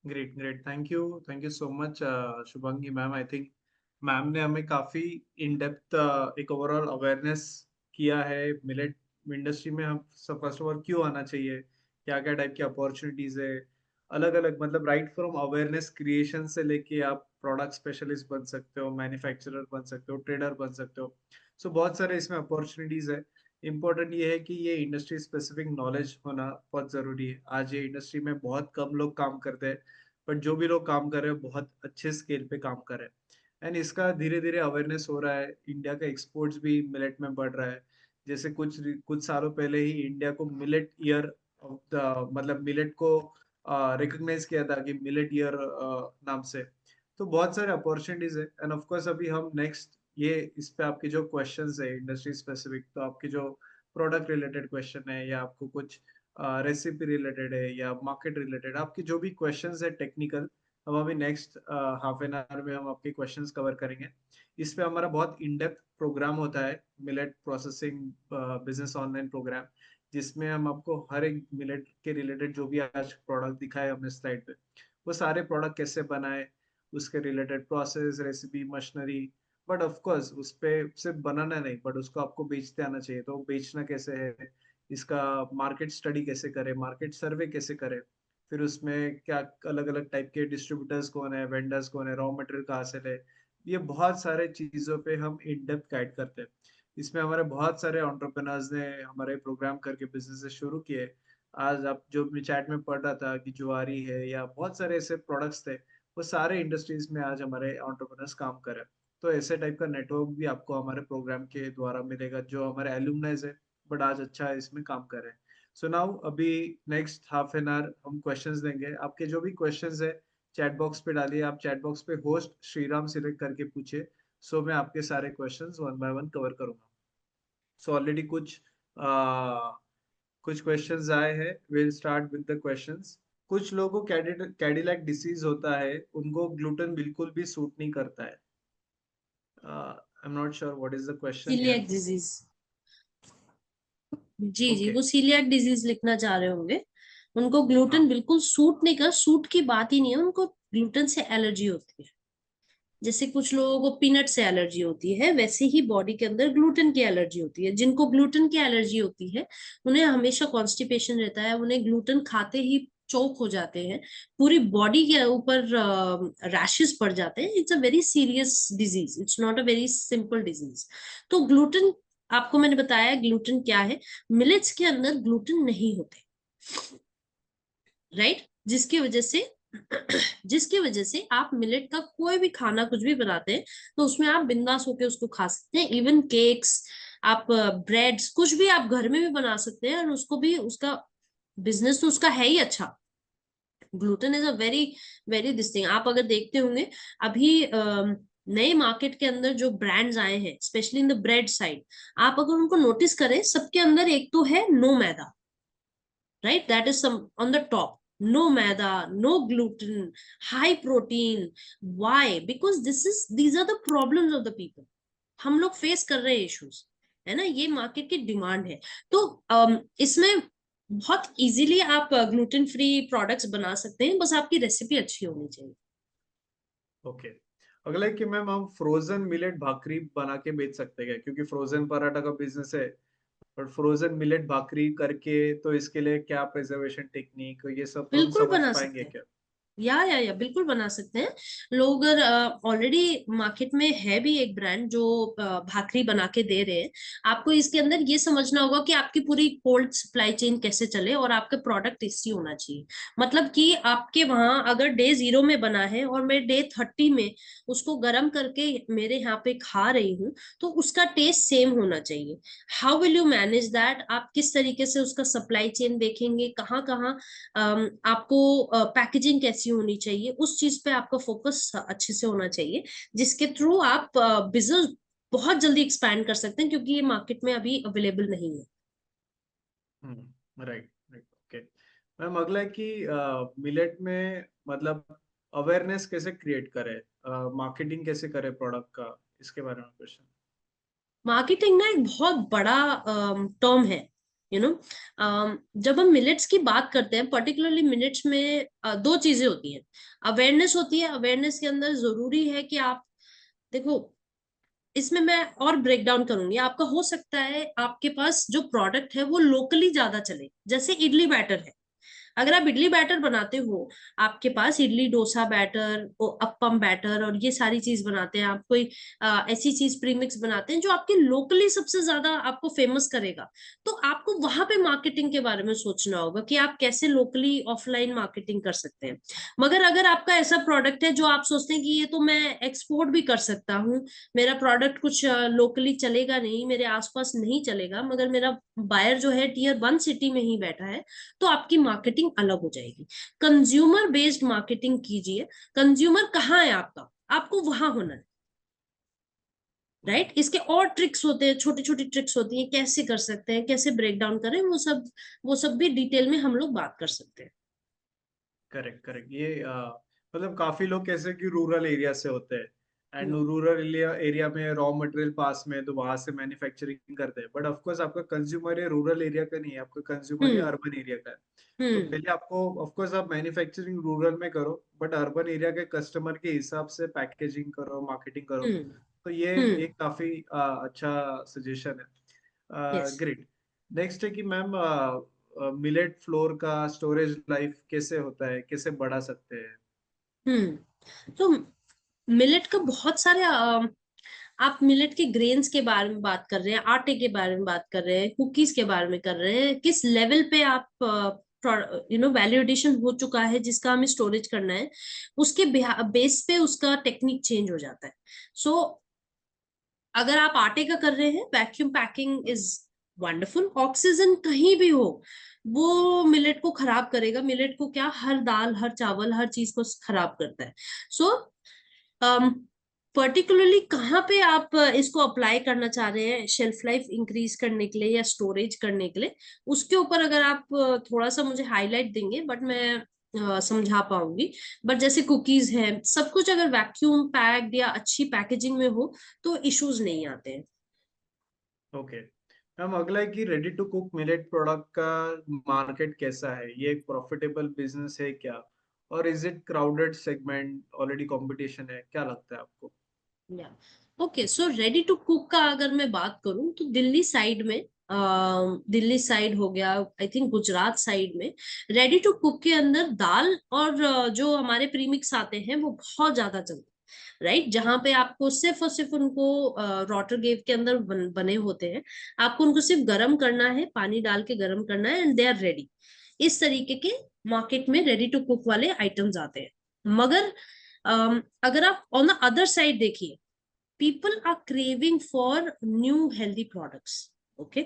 Great great, thank you so much Shubhangi ma'am. I think ma'am ने हमें काफी in depth एक overall awareness किया है millet industry में। हम सब first of all क्यों आना चाहिए, क्या क्या टाइप की अपॉर्चुनिटीज है, अलग अलग मतलब राइट फ्रॉम अवेयरनेस क्रिएशन से लेके आप प्रोडक्ट स्पेशलिस्ट बन सकते हो, मैन्युफैक्चरर बन सकते हो, ट्रेडर बन सकते हो। सो बहुत सारे इसमें अपॉर्चुनिटीज है। इम्पोर्टेंट ये है कि ये इंडस्ट्री स्पेसिफिक नॉलेज होना बहुत जरूरी है। आज ये इंडस्ट्री में बहुत कम लोग काम करते हैं, बट जो भी लोग काम कर रहे हैं बहुत अच्छे स्केल पे काम कर रहे हैं। एंड इसका धीरे धीरे अवेयरनेस हो रहा है। इंडिया का एक्सपोर्ट्स भी मिलेट में बढ़ रहा है। जैसे कुछ सालों पहले ही इंडिया को मिलेट ईयर ऑफ द मतलब मिलेट को रिकॉग्नाइज किया था कि मिलेट ईयर नाम से। तो बहुत सारे अपॉर्चुनिटीज है। एंड ऑफ कोर्स अभी हम नेक्स्ट ये इस पे आपके जो क्वेश्चंस है इंडस्ट्री स्पेसिफिक, तो आपके जो प्रोडक्ट रिलेटेड क्वेश्चन है या आपको कुछ रेसिपी रिलेटेड है या मार्केट रिलेटेड, आपकी जो भी क्वेश्चंस है टेक्निकल, हम अभी नेक्स्ट हाफ एन आवर में हम आपके क्वेश्चंस कवर करेंगे। इस पे हमारा बहुत इन डेप्थ प्रोग्राम होता है, millet processing business online program, जिसमें हम आपको हर एक मिलेट के रिलेटेड जो भी आज प्रोडक्ट दिखाए हमने स्लाइड पे, वो सारे प्रोडक्ट कैसे बनाए, उसके related process, recipe, machinery. But of course उस पे सिर्फ बनाना नहीं, बट उसको आपको बेचते आना चाहिए। तो बेचना कैसे है, इसका मार्केट स्टडी कैसे करे, मार्केट सर्वे कैसे करे, फिर उसमें क्या अलग अलग टाइप के डिस्ट्रीब्यूटर्स कौन है, वेंडर्स कौन है, रॉ मटेरियल कहाँ से ले, ये बहुत सारे चीजों पे हम इन डेप्थ गाइड करते हैं। इसमें हमारे बहुत सारे एंटरप्रेन्योर्स ने हमारे प्रोग्राम करके बिजनेस शुरू किए। आज आप जो मैं चैट में पढ़ रहा था कि ज्वारी है या बहुत सारे ऐसे प्रोडक्ट्स थे, वो सारे इंडस्ट्रीज में आज हमारे एंटरप्रेन्योर्स काम कर रहे हैं। तो ऐसे टाइप का नेटवर्क भी आपको हमारे प्रोग्राम के द्वारा मिलेगा, जो हमारे एल्यूमनाइज है बट आज अच्छा इसमें काम कर रहे हैं। सो नाउ अभी नेक्स्ट हाफ एन आवर हम क्वेश्चंस देंगे। आपके जो भी क्वेश्चंस है चैट बॉक्स पे डालिए। आप चैट बॉक्स पे होस्ट श्रीराम सिलेक्ट करके पूछिए। सो मैं आपके सारे questions one by one cover करूंगा। सो ऑलरेडी कुछ क्वेश्चंस आए हैं। Will start with the questions. कुछ लोगों को कैडिलैक डिसीज होता है, उनको ग्लूटेन बिल्कुल भी सूट नहीं करता है। I am not sure what is the question here. Celiac disease. जी जी, ओके। वो सीलियक डिजीज लिखना चाह रहे होंगे। उनको हाँ ग्लूटेन बिल्कुल सूट नहीं कर, सूट की बात ही नहीं है, उनको ग्लूटेन से एलर्जी होती है। जैसे कुछ लोगों को पीनट से एलर्जी होती है, वैसे ही बॉडी के अंदर ग्लूटेन की एलर्जी होती है। जिनको ग्लूटेन की एलर्जी होती है उन्हें हमेशा कॉन्स्टिपेशन रहता है, उन्हें ग्लूटेन खाते ही चोक हो जाते हैं, पूरी बॉडी के ऊपर रैशेस पड़ जाते हैं। It's a very serious disease, it's not a very simple disease. तो ग्लूटेन, आपको मैंने बताया ग्लूटेन क्या है। मिलेट्स के अंदर ग्लूटेन नहीं होते, राइट? जिसकी वजह से आप मिलेट का कोई भी खाना कुछ भी बनाते हैं तो उसमें आप बिंदास होके उसको खा सकते हैं। इवन केक्स, आप ब्रेड्स, कुछ भी आप घर में भी बना सकते हैं, और उसको भी, उसका बिजनेस तो उसका है ही अच्छा। Gluten is a very very this thing. आप अगर देखते होंगे अभी नए मार्केट के अंदर जो ब्रांड्स आए हैं, specially in the bread side, आप अगर उनको नोटिस करें, सबके अंदर एक तो है नो मैदा, right? That is some on the top. No maida, no gluten, high protein. Why? Because these are the problems of the people. हम लोग फेस कर रहे हैं इश्यूज, है ना? ये मार्केट की डिमांड है। तो इसमें बहुत इजीली आप ग्लूटेन फ्री प्रोडक्ट्स बना सकते हैं, बस आपकी रेसिपी अच्छी होनी चाहिए। ओके। अगला है कि मैम हम फ्रोजन मिलेट भाकरी बना के बेच सकते हैं क्या? क्योंकि फ्रोजन पराठा का बिजनेस है, बट फ्रोजन मिलेट भाकरी करके तो इसके लिए क्या प्रिजर्वेशन टेक्निक, ये सब हम बिल्कुल समझ बना पाएंगे सकते हैं। क्या? या बिल्कुल बना सकते हैं। लोग ऑलरेडी मार्केट में है भी एक ब्रांड जो भाकरी बना के दे रहे हैं। आपको इसके अंदर ये समझना होगा कि आपकी पूरी कोल्ड सप्लाई चेन कैसे चले, और आपका प्रोडक्ट टेस्टी होना चाहिए। मतलब कि आपके वहां अगर डे 0 में बना है और मैं डे 30 में उसको गर्म करके मेरे यहाँ पे खा रही हूँ, तो उसका टेस्ट सेम होना चाहिए। How will you manage that? आप किस तरीके से उसका सप्लाई चेन देखेंगे, कहाँ कहाँ आपको पैकेजिंग कैसी होनी चाहिए, उस चीज पे आपका फोकस अच्छे से होना चाहिए, जिसके थ्रू आप बिजनेस बहुत जल्दी एक्सपैंड कर सकते हैं, क्योंकि ये मार्केट में अभी अवेलेबल नहीं है। Right right, okay. मैम अगला है कि मिलेट में मतलब अवेयरनेस कैसे क्रिएट करे, मार्केटिंग कैसे करे प्रोडक्ट का, इसके बारे में क्वेश्चन। मार्केटिंग ना एक बहुत बड़ा टर्म है, यू नो। जब हम मिलेट्स की बात करते हैं, पर्टिकुलरली मिलेट्स में दो चीजें होती हैं। अवेयरनेस होती है, अवेयरनेस के अंदर जरूरी है कि आप देखो, इसमें मैं और ब्रेक डाउन करूंगी। आपका हो सकता है आपके पास जो प्रोडक्ट है वो लोकली ज्यादा चले, जैसे इडली बैटर है। अगर आप इडली बैटर बनाते हो, आपके पास इडली डोसा बैटर, अप्पम बैटर और ये सारी चीज बनाते हैं, आप कोई ऐसी चीज प्रीमिक्स बनाते हैं जो आपके लोकली सबसे ज्यादा आपको फेमस करेगा, तो आपको वहां पे मार्केटिंग के बारे में सोचना होगा कि आप कैसे लोकली ऑफलाइन मार्केटिंग कर सकते हैं। मगर अगर आपका ऐसा प्रोडक्ट है जो आप सोचते हैं कि ये तो मैं एक्सपोर्ट भी कर सकता हूँ, मेरा प्रोडक्ट कुछ लोकली चलेगा नहीं, मेरे आसपास नहीं चलेगा, मगर मेरा बायर जो है Tier 1 सिटी में ही बैठा है, तो आपकी मार्केटिंग अलग हो जाएगी। कंज्यूमर बेस्ड मार्केटिंग कीजिए। कंज्यूमर कहाँ है आपका, आपको वहां होना है, राइट? इसके और ट्रिक्स होते हैं, छोटी छोटी ट्रिक्स होती हैं, कैसे कर सकते हैं, कैसे ब्रेक डाउन करें, वो सब भी डिटेल में हम लोग बात कर सकते हैं। करेक्ट करेक्ट, ये मतलब काफी लोग कैसे कि रूरल एरिया से होते हैं, and hmm. Rural area area में रॉ मटेरियल पास में है, तो वहां से मैन्युफैक्चरिंग करते हैं। बट ऑफ कोर्स आपका कंज्यूमर ये रूरल एरिया का नहीं है, आपका कंज्यूमर ये हम्म। अर्बन एरिया का है। तो हम्म। पहले आपको ऑफ कोर्स आप मैन्युफैक्चरिंग रूरल में करो, बट अर्बन एरिया के कस्टमर के हिसाब से पैकेजिंग करो, मार्केटिंग करो। हम्म। तो ये हम्म। एक काफी अच्छा सजेशन है। यस। ग्रेट। नेक्स्ट है कि मैम मिलेट फ्लोर का स्टोरेज लाइफ कैसे होता है, कैसे बढ़ा सकते हैं? तो मिलेट का बहुत सारे आप मिलेट के ग्रेन्स के बारे में बात कर रहे हैं, आटे के बारे में बात कर रहे हैं, कुकीज के बारे में कर रहे हैं, किस लेवल पे आप वैल्यू एडिशन हो चुका है जिसका हमें स्टोरेज करना है, उसके बेस पे उसका टेक्निक चेंज हो जाता है। सो अगर आप आटे का कर रहे हैं, vacuum packing is wonderful. Oxygen कहीं भी हो, वो मिलेट को खराब करेगा। मिलेट को क्या, हर दाल, हर चावल, हर चीज को खराब करता है। सो पर्टिकुलरली कहाँ पे आप इसको अप्लाई करना चाह रहे हैं, शेल्फ लाइफ इंक्रीज करने के लिए या स्टोरेज करने के लिए, उसके ऊपर अगर आप थोड़ा सा मुझे हाईलाइट देंगे, बट मैं समझा पाऊंगी। बट जैसे कुकीज है, सब कुछ अगर वैक्यूम पैक्ड या अच्छी पैकेजिंग में हो तो इश्यूज नहीं आते हैं। ओके मैम, अगला है कि ready to cook millet product का मार्केट कैसा है, ये एक प्रॉफिटेबल बिजनेस है क्या, और is it crowded segment, already competition है, क्या लगता है आपको? या okay, so ready to cook का अगर मैं बात करूं तो दिल्ली साइड में, दिल्ली साइड हो गया, आई थिंक गुजरात साइड में, रेडी टू कुक के अंदर दाल और जो हमारे प्रीमिक्स आते हैं वो बहुत ज्यादा चलते हैं, राइट? जहां पे आपको सिर्फ और सिर्फ उनको रॉटर गेव के अंदर बने होते हैं, आपको उनको सिर्फ गर्म करना है, पानी डाल के गर्म करना है एंड दे आर रेडी। इस तरीके के मार्केट में रेडी टू कुक वाले आइटम्स आते हैं। मगर अगर आप ऑन द अदर साइड देखिए, people are craving for new healthy products. Okay,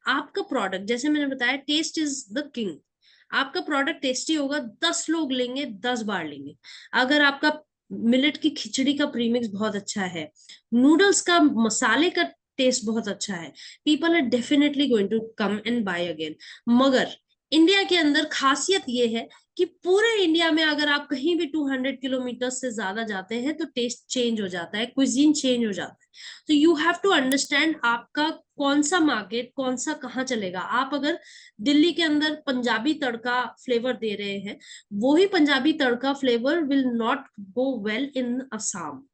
आपका प्रोडक्ट, जैसे मैंने बताया, टेस्ट इज द किंग। आपका प्रोडक्ट टेस्टी होगा, 10 लोग लेंगे, 10 बार लेंगे। अगर आपका मिलेट की खिचड़ी का प्रीमिक्स बहुत अच्छा है, नूडल्स का मसाले का टेस्ट बहुत अच्छा है, people are definitely going to come and buy again. मगर इंडिया के अंदर खासियत ये है कि पूरे इंडिया में अगर आप कहीं भी 200 किलोमीटर से ज्यादा जाते हैं तो टेस्ट चेंज हो जाता है, क्विजीन चेंज हो जाता है। तो यू हैव टू अंडरस्टैंड आपका कौन सा मार्केट, कौन सा कहाँ चलेगा। आप अगर दिल्ली के अंदर पंजाबी तड़का फ्लेवर दे रहे हैं, वही पंजाबी तड़का flavour will not go well in Assam,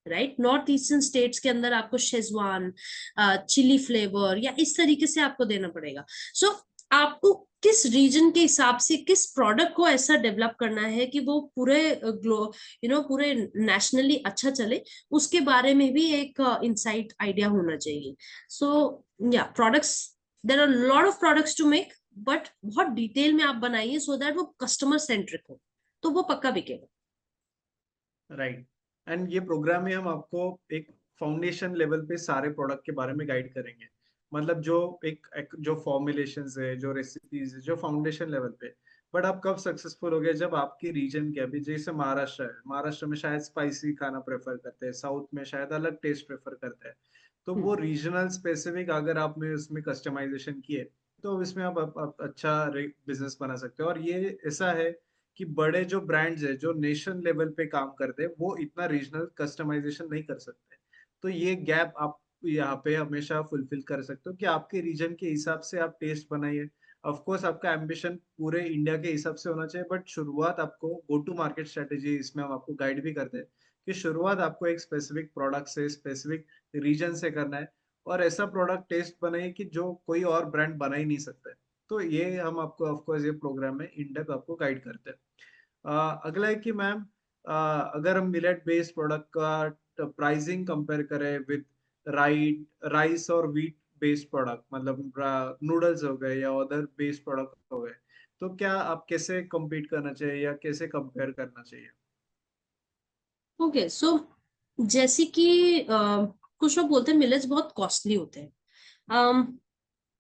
right? North eastern states के अंदर आपको शेजवान, चिली फ्लेवर या इस तरीके से आपको देना पड़ेगा। सो आपको किस रीजन के हिसाब से किस प्रोडक्ट को ऐसा डेवलप करना है कि वो पूरे ग्लो पूरे नेशनली अच्छा चले, उसके बारे में भी एक इनसाइट आइडिया होना चाहिए। सो या products, there are lot of products to make, but बहुत डिटेल में आप बनाइए सो दैट वो कस्टमर सेंट्रिक हो, तो वो पक्का बिकेगा। राइट। एंड ये प्रोग्राम में हम आपको एक फाउंडेशन लेवल पे सारे प्रोडक्ट के बारे में गाइड करेंगे। मतलब जो एक जो फॉर्मुलेशंस है, जो रेसिपीज है, जो फाउंडेशन लेवल पे। बट आप कब सक्सेसफुल हो गए, जब आपकी रीजन के, अभी जैसे महाराष्ट्र है, महाराष्ट्र में शायद स्पाइसी खाना प्रेफर करते हैं, साउथ में शायद अलग टेस्ट प्रेफर करते हैं। तो वो रीजनल स्पेसिफिक अगर आपने उसमें कस्टमाइजेशन किए, तो इसमें आप अच्छा बिजनेस बना सकते हो। और ये ऐसा है कि बड़े जो ब्रांड्स है, जो नेशन लेवल पे काम करते हैं, वो इतना रीजनल कस्टमाइजेशन नहीं कर सकते। तो ये गैप आप यहाँ पे हमेशा फुलफिल कर सकते हो कि आपके रीजन के हिसाब से आप टेस्ट बनाइए। ऑफ कोर्स आपका एम्बिशन पूरे इंडिया के हिसाब से होना चाहिए, बट शुरुआत आपको गो टू मार्केट स्ट्रेटेजी, इसमें हम आपको गाइड भी करते हैं कि शुरुआत आपको एक स्पेसिफिक प्रोडक्ट से, स्पेसिफिक रीजन से करना है। और ऐसा प्रोडक्ट टेस्ट बनाइए कि जो कोई और ब्रांड बना ही नहीं सकता है। तो ये हम आपको ऑफ कोर्स ये प्रोग्राम में इन डेप्थ आपको गाइड करते हैं। अगला है कि मैम, अगर हम मिलेट बेस्ड प्रोडक्ट का प्राइसिंग कंपेयर करें विद राइस और व्हीट बेस्ड प्रोडक्ट, मतलब नूडल्स हो गए या अदर बेस्ड प्रोडक्ट हो गए, तो क्या आप कैसे compete करना चाहिए या कैसे कंपेयर करना चाहिए? ओके, सो जैसे कि कुछ लोग बोलते हैं मिलेट्स बहुत कॉस्टली होते हैं। अम,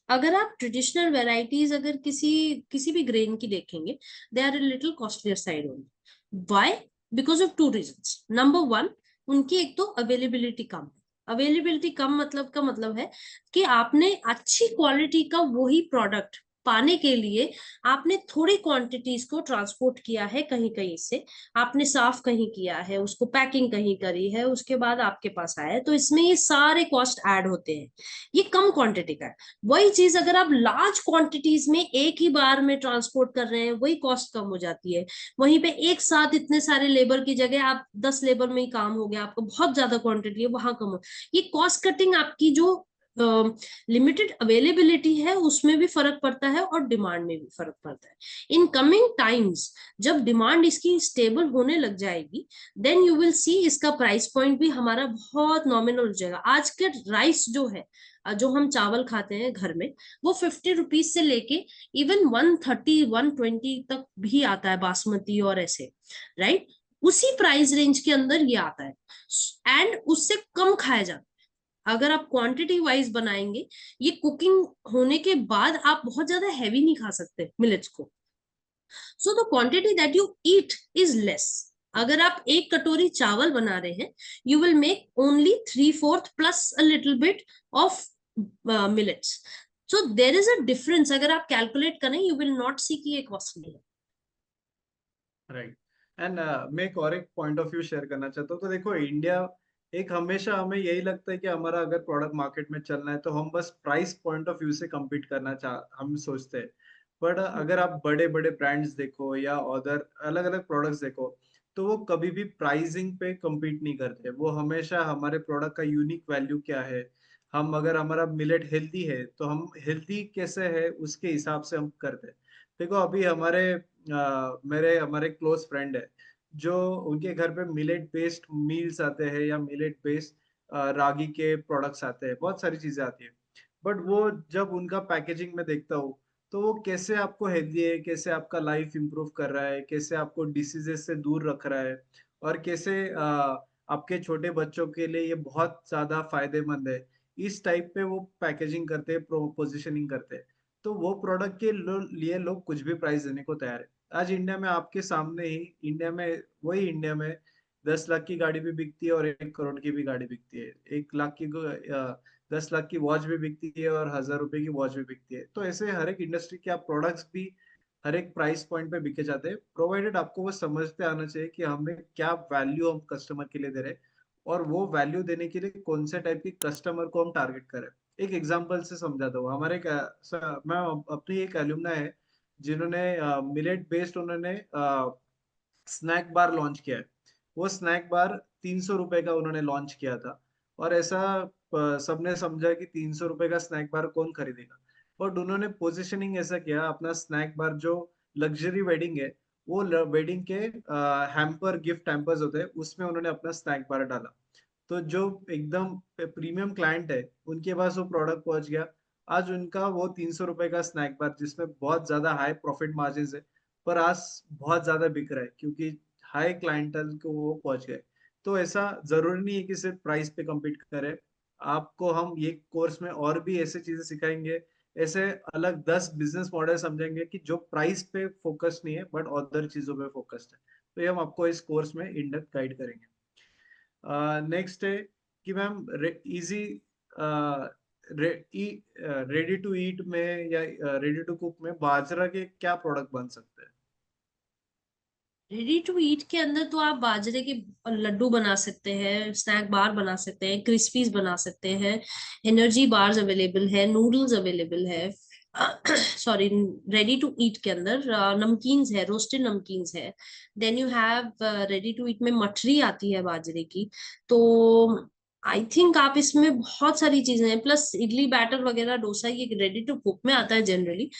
अगर आप ट्रेडिशनल वेराइटीज अगर किसी किसी भी ग्रेन की देखेंगे, they are little costlier side only. Why? Because of two reasons. Number one, उनकी एक तो अवेलेबिलिटी कम है। अवेलेबिलिटी कम मतलब का मतलब है कि आपने अच्छी क्वालिटी का वही प्रोडक्ट पाने के लिए आपने थोड़ी क्वांटिटीज को ट्रांसपोर्ट किया है कहीं कहीं से, आपने साफ कहीं किया है, उसको पैकिंग कहीं करी है, उसके बाद आपके पास आया है, तो इसमें ये सारे कॉस्ट ऐड होते हैं। ये कम क्वांटिटी का है। वही चीज अगर आप लार्ज क्वांटिटीज में एक ही बार में ट्रांसपोर्ट कर रहे हैं, वही कॉस्ट कम हो जाती है। वहीं पे एक साथ इतने सारे लेबर की जगह आप 10 लेबर में ही काम हो गया, आपको बहुत ज्यादा क्वांटिटी है, वहां कम हो। ये कॉस्ट कटिंग आपकी जो लिमिटेड अवेलेबिलिटी है उसमें भी फर्क पड़ता है और डिमांड में भी फर्क पड़ता है। इन कमिंग टाइम्स जब डिमांड इसकी स्टेबल होने लग जाएगी, देन यू विल सी इसका प्राइस पॉइंट भी हमारा बहुत नॉमिनल हो जाएगा। आज के राइस जो है, जो हम चावल खाते हैं घर में, वो 50 रुपीज से लेके इवन 130 120 तक भी आता है, बासमती और ऐसे, राइट? उसी प्राइस रेंज के अंदर ये आता है एंड उससे कम खाया जाता है। अगर आप क्वांटिटी वाइज बनाएंगे, ये कुकिंग होने के बाद आप बहुत ज्यादा हैवी नहीं खा सकते मिलेट्स को। So the quantity that you eat is less. अगर आप एक कटोरी चावल बना रहे हैं, you will make only 3/4 plus a little bit of millets. So there is a difference. अगर आप कैलकुलेट करें, यू विल नॉट सी कि ये कॉस्टली है। राइट। एंड मैं एक पॉइंट ऑफ व्यू शेयर करना चाहता हूँ। तो देखो, इंडिया एक, हमेशा हमें यही लगता है कि हमारा अगर प्रोडक्ट मार्केट में चलना है तो हम बस प्राइस पॉइंट ऑफ व्यू से compete करना चाह हम सोचते हैं। बट अगर आप बड़े बड़े ब्रांड्स देखो या अदर अलग अलग प्रोडक्ट्स देखो, तो वो कभी भी प्राइसिंग पे compete नहीं करते। वो हमेशा हमारे प्रोडक्ट का यूनिक वैल्यू क्या है, हम अगर हमारा मिलेट हेल्दी है तो हम हेल्दी कैसे है उसके हिसाब से हम करते हैं। देखो अभी मेरे हमारे क्लोज फ्रेंड है, जो उनके घर पे मिलेट बेस्ड मील्स आते हैं या मिलेट बेस्ड रागी के प्रोडक्ट्स आते हैं, बहुत सारी चीजें आती है। बट वो जब उनका पैकेजिंग में देखता हूँ, तो वो कैसे आपको हेल्दी है, कैसे आपका लाइफ इंप्रूव कर रहा है, कैसे आपको डिसीजेस से दूर रख रहा है, और कैसे आपके छोटे बच्चों के लिए ये बहुत ज्यादा फायदेमंद है, इस टाइप पे वो पैकेजिंग करते हैं, पोजिशनिंग करते हैं। तो वो प्रोडक्ट के लिए लोग कुछ भी प्राइस देने को तैयार है। आज इंडिया में आपके सामने ही, इंडिया में 10 लाख की गाड़ी भी बिकती है और 1 करोड़ की भी गाड़ी बिकती है। 1 लाख की 10 लाख की वॉच भी बिकती है और 1000 रुपए की वॉच भी बिकती है। तो ऐसे हर एक इंडस्ट्री के आप प्रोडक्ट्स भी हर एक प्राइस पॉइंट पे बिके जाते हैं, प्रोवाइडेड आपको वो समझते आना चाहिए कि हमें क्या वैल्यू हम कस्टमर के लिए दे रहे हैं, और वो वैल्यू देने के लिए कौन से टाइप के कस्टमर को हम टारगेट करें। एक एग्जांपल से समझाता हूँ। मैं अपनी एक एल्यूमना है, जिन्होंने मिलेट बेस्ड उन्होंने स्नैक बार लॉन्च किया है। वो स्नैक बार 300 रुपए का उन्होंने लॉन्च किया था, और ऐसा सबने समझा कि 300 रुपए का स्नैक बार कौन खरीदेगा। बट उन्होंने पोजिशनिंग ऐसा किया, अपना स्नैक बार जो लग्जरी वेडिंग है, वो वेडिंग के हैम्पर, गिफ्ट हैम्पर्स होते हैं, उसमें उन्होंने अपना स्नैक बार डाला। तो जो एकदम प्रीमियम क्लाइंट है, उनके पास वो प्रोडक्ट पहुंच गया। आज उनका वो 300 रुपए का स्नैक बार, जिसमें बहुत ज्यादा हाई प्रॉफिट मार्जिन है, पर आज बहुत ज्यादा बिक रहा है, क्योंकि हाई क्लाइंटल को वो पहुंच गए। तो ऐसा जरूरी नहीं है कि सिर्फ प्राइस पे compete करे। आपको हम ये कोर्स में और भी ऐसे चीजें सिखाएंगे, ऐसे अलग 10 बिजनेस मॉडल समझेंगे कि जो प्राइस पे फोकस नहीं है बट अदर चीजों पे फोकस्ड है। तो ये हम आपको इस कोर्स में इन डेप्थ गाइड करेंगे। नेक्स्ट है कि ma'am easy ready to eat में या रेडी टू कुक में बाजरा के क्या प्रोडक्ट बन सकते हैं? रेडी टू ईट के अंदर तो आप बाजरे के लड्डू बना सकते हैं, स्नैक बार बना सकते हैं, क्रिस्पीज बना सकते हैं, एनर्जी बार्स अवेलेबल है, नूडल्स अवेलेबल है। सॉरी, रेडी टू ईट के अंदर नमकीन्स है, रोस्टेड नमकीन्स है। Then you have ready to eat में मठरी आती है बाजरे की। तो आई थिंक आप इसमें बहुत सारी चीजें हैं, प्लस इडली बैटर वगैरह, डोसा, ये रेडी टू कुक में आता है जनरली।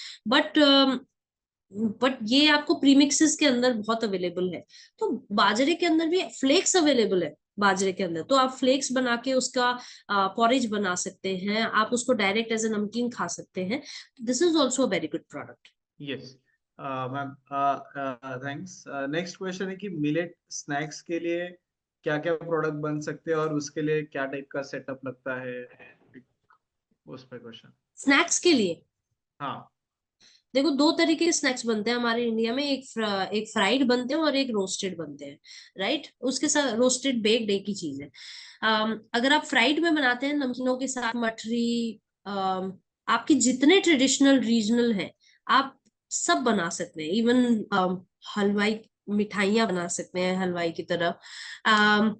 बट ये आपको प्रीमिक्सेस के अंदर बहुत अवेलेबल है। तो बाजरे के अंदर भी फ्लेक्स अवेलेबल है। बाजरे के अंदर तो आप फ्लेक्स बना के उसका पॉरेज बना सकते हैं, आप उसको डायरेक्ट एज ए नमकीन खा सकते हैं। This is also very good product. Yes ma'am, thanks. Next question है कि मिलेट स्नैक्स के लिए क्या क्या प्रोडक्ट बन सकते हैं और उसके लिए क्या टाइप का सेटअप लगता है, उस पे क्वेश्चन। स्नैक्स के लिए हाँ। देखो, दो तरीके के स्नैक्स बनते हैं हमारे इंडिया में। एक फ्राइड बनते हैं और एक रोस्टेड बनते हैं। राइट, उसके साथ रोस्टेड बेक्ड एक ही चीज है। अगर आप फ्राइड में बनाते हैं नमकीनों के साथ मठरी, आपके जितने ट्रेडिशनल रीजनल हैं, आप सब बना सकते हैं। इवन हलवाई मिठाइयाँ बना सकते हैं हलवाई की तरह।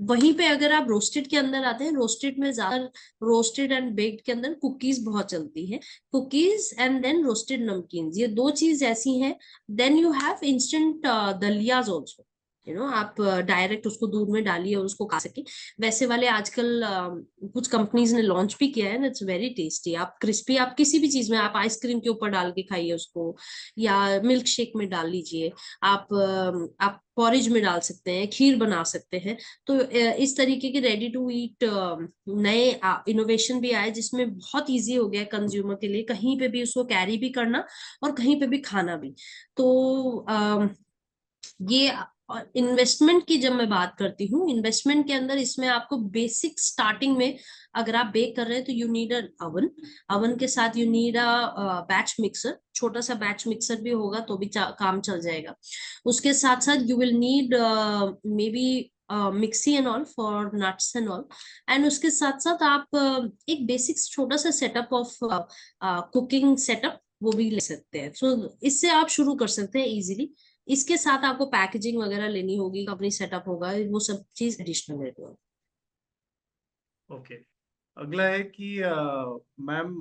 वहीं पे अगर आप रोस्टेड के अंदर आते हैं, रोस्टेड में ज्यादा, रोस्टेड एंड बेक्ड के अंदर कुकीज बहुत चलती है। कुकीज एंड देन रोस्टेड नमकीन, ये दो चीज ऐसी हैं। Then you have instant dalias also. आप डायरेक्ट उसको दूध में डालिए और उसको खा सके। वैसे वाले आजकल कुछ कंपनीज ने लॉन्च भी किया है, इट्स वेरी टेस्टी। आप क्रिस्पी, आप किसी भी चीज में, आप आइसक्रीम के ऊपर डाल के खाइए उसको, या मिल्क शेक में डाल लीजिए। आप पॉरेज में डाल सकते हैं, खीर बना सकते हैं। तो इस तरीके के रेडी टू ईट नए इनोवेशन भी आए, जिसमें बहुत इजी हो गया कंज्यूमर के लिए कहीं पे भी उसको कैरी भी करना और कहीं पे भी खाना भी। तो ये इन्वेस्टमेंट की जब मैं बात करती हूँ, इन्वेस्टमेंट के अंदर इसमें आपको बेसिक स्टार्टिंग में, अगर आप बेक कर रहे हैं तो you need an oven. Oven के साथ you need a batch mixer, छोटा सा बैच मिक्सर भी होगा तो भी काम चल जाएगा। उसके साथ साथ you will need may be mixie and all for nuts and all. And उसके साथ साथ आप एक बेसिक छोटा सा सेटअप ऑफ कुकिंग सेटअप वो भी ले सकते हैं। सो इससे आप शुरू कर सकते हैं इजीली। इसके साथ आपको पैकेजिंग वगैरह लेनी होगी, कंपनी सेटअप होगा, वो सब चीज एडिशनल है। ओके। अगला है कि मैम,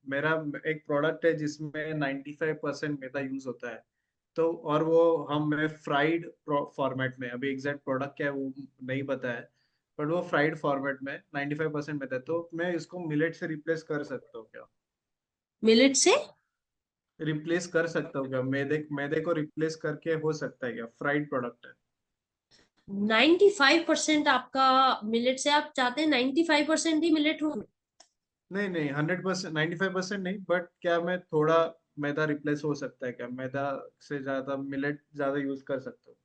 मेरा एक प्रोडक्ट है जिसमें 95% मैदा यूज होता है। तो और वो हमें फ्राइड फॉर्मेट में, अभी एग्जैक्ट प्रोडक्ट क्या है वो नहीं पता है, बट वो फ्राइड फॉर्मेट में 95% में था, तो मैं इसको मिलेट से रिप्लेस कर सकता हूँ क्या? मिलेट से रिप्लेस कर सकता हूँ क्या? मैदे मैदे को रिप्लेस करके हो सकता है क्या? फ्राइड प्रोडक्ट है। 95% आपका मिलेट से, आप चाहते हैं 95% ही मिलेट हो? नहीं नहीं, 100%, 95% नहीं, बट क्या मैं थोड़ा मैदा रिप्लेस हो सकता है क्या? मैदा से ज्यादा मिलेट ज्यादा यूज कर सकता हूँ?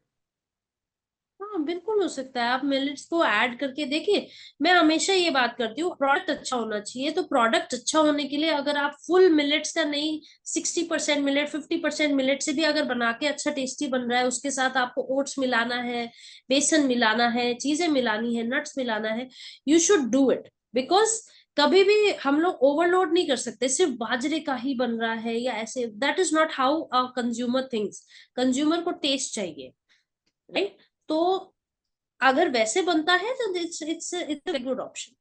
हाँ बिल्कुल हो सकता है, आप मिलेट्स को ऐड करके देखिए। मैं हमेशा ये बात करती हूँ, प्रोडक्ट अच्छा होना चाहिए। तो प्रोडक्ट अच्छा होने के लिए अगर आप फुल मिलेट्स का नहीं, 60% मिलेट, 50% मिलेट से भी अगर बना के अच्छा टेस्टी बन रहा है, उसके साथ आपको ओट्स मिलाना है, बेसन मिलाना है, चीजें मिलानी है, नट्स मिलाना है, you should do it. Because कभी भी हम लोग ओवरलोड नहीं कर सकते, सिर्फ बाजरे का ही बन रहा है या ऐसे, that is not how a consumer things. Consumer को टेस्ट चाहिए, राइट? तो अगर वैसे बनता है तो it's it's a good option.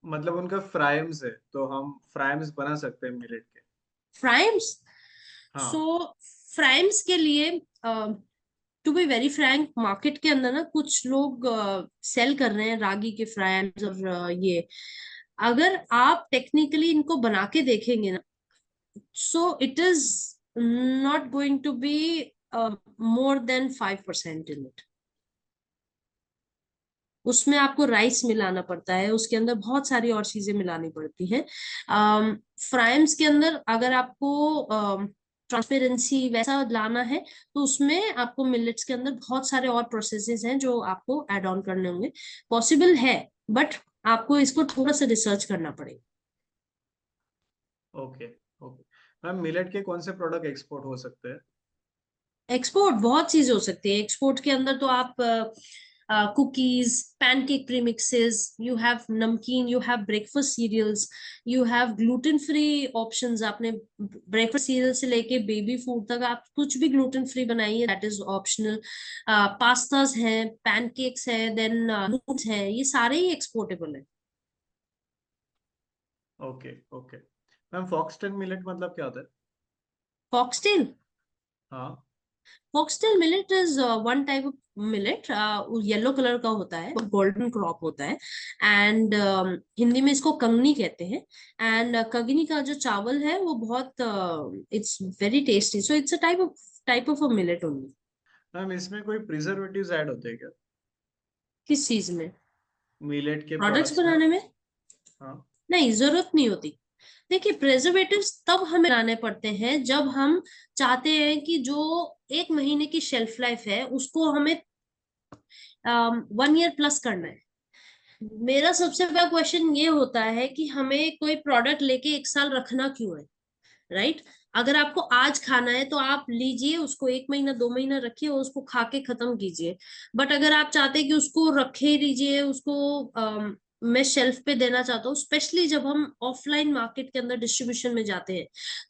मतलब उनका फ्राइम्स है, तो हम फ्राइम्स बना सकते हैं मिलेट के? फ्राइम्स, सो हाँ। फ्राइम्स के लिए to be very frank, market के अंदर ना कुछ लोग सेल कर रहे हैं रागी के फ्राइम्स और ये, अगर आप टेक्निकली इनको बना के देखेंगे ना, so it is not going to be more than 5% in it. उसमें आपको राइस मिलाना पड़ता है, उसके अंदर बहुत सारी और चीजें मिलानी पड़ती हैं। फ्राइम्स के अंदर अगर आपको ट्रांसपेरेंसी वैसा लाना है, तो उसमें आपको मिलेट्स के अंदर बहुत सारे और प्रोसेसेस हैं जो आपको ऐड ऑन करने होंगे। पॉसिबल है, बट आपको इसको थोड़ा सा रिसर्च करना पड़ेगा। Okay okay. मैम मिलेट के कौन से प्रोडक्ट एक्सपोर्ट हो सकते हैं? एक्सपोर्ट बहुत चीज हो सकती है। एक्सपोर्ट के अंदर तो आप cookies, pancake premixes, you have namkeen, you have breakfast cereals, you have gluten free options. आपने ब्रेकफास्ट सीरियल से लेके बेबी फूड तक आप कुछ भी ग्लूटेन फ्री बनाइए, दैट इज ऑप्शनल। पास्ताज हैं, पैनकेक्स है, देन नूडल्स है, ये सारे ही एक्सपोर्टेबल है। Okay okay. Ma'am foxtail millet मतलब क्या होता है? फॉक्सटेल, हाँ। Foxtail millet is one type of millet, yellow colour का होता है, गोल्डन क्रॉप होता है। एंड हिंदी में इसको कंगनी कहते हैं। एंड कंगनी का जो चावल है वो बहुत it's very tasty, so it's a type of a millet only. Ma'am इसमें कोई प्रिजर्वेटिव्स ऐड होते हैं क्या? किस चीज में? मिलेट के प्रोडक्ट्स प्रोडक्ट्स में? बनाने में? हाँ। नहीं, जरूरत नहीं होती। देखिए, प्रिजर्वेटिव्स तब हमें लाने पड़ते हैं जब हम चाहते हैं कि जो 1 महीने की शेल्फ लाइफ है उसको हमें 1 ईयर प्लस करना है। मेरा सबसे बड़ा क्वेश्चन ये होता है कि हमें कोई प्रोडक्ट लेके 1 साल रखना क्यों है, राइट? अगर आपको आज खाना है तो आप लीजिए उसको, 1 महीना 2 महीना रखिए और उसको खा के खत्म कीजिए। बट अगर आप चाहते हैं कि उसको रखे ही रहिए, उसको मैं शेल्फ पे देना चाहता हूँ, स्पेशली जब हम ऑफलाइन मार्केट के अंदर डिस्ट्रीब्यूशन में जाते हैं,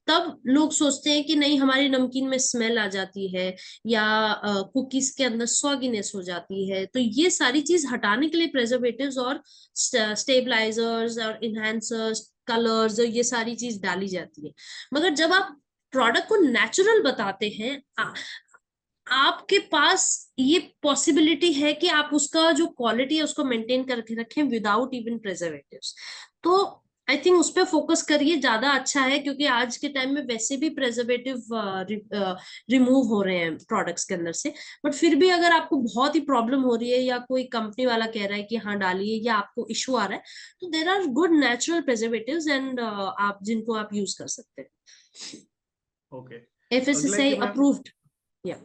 तब लोग सोचते हैं कि नहीं, हमारी नमकीन में स्मेल आ जाती है या कुकीज के अंदर सॉगिनेस हो जाती है। तो ये सारी चीज हटाने के लिए प्रेजर्वेटिव्स और स्टेबलाइजर्स और इन्हांसर्स, कलर्स, ये सारी चीज डाली जाती है। मगर जब आप प्रोडक्ट को नेचुरल बताते हैं, आपके पास ये पॉसिबिलिटी है कि आप उसका जो क्वालिटी है उसको मेंटेन करके रखें विदाउट इवन प्रेजर्वेटिव्स। तो आई थिंक उस पर फोकस करिए, ज्यादा अच्छा है, क्योंकि आज के टाइम में वैसे भी प्रेजर्वेटिव रिमूव हो रहे हैं प्रोडक्ट्स के अंदर से। बट फिर भी अगर आपको बहुत ही प्रॉब्लम हो रही है या कोई कंपनी वाला कह रहा है कि हाँ डालिए, या आपको इशू आ रहा है, तो there are good natural preservatives and आप जिनको आप यूज कर सकते हैं, ओके। अगला है एफएसएसआई कि मैम, अप्रूव्ड। या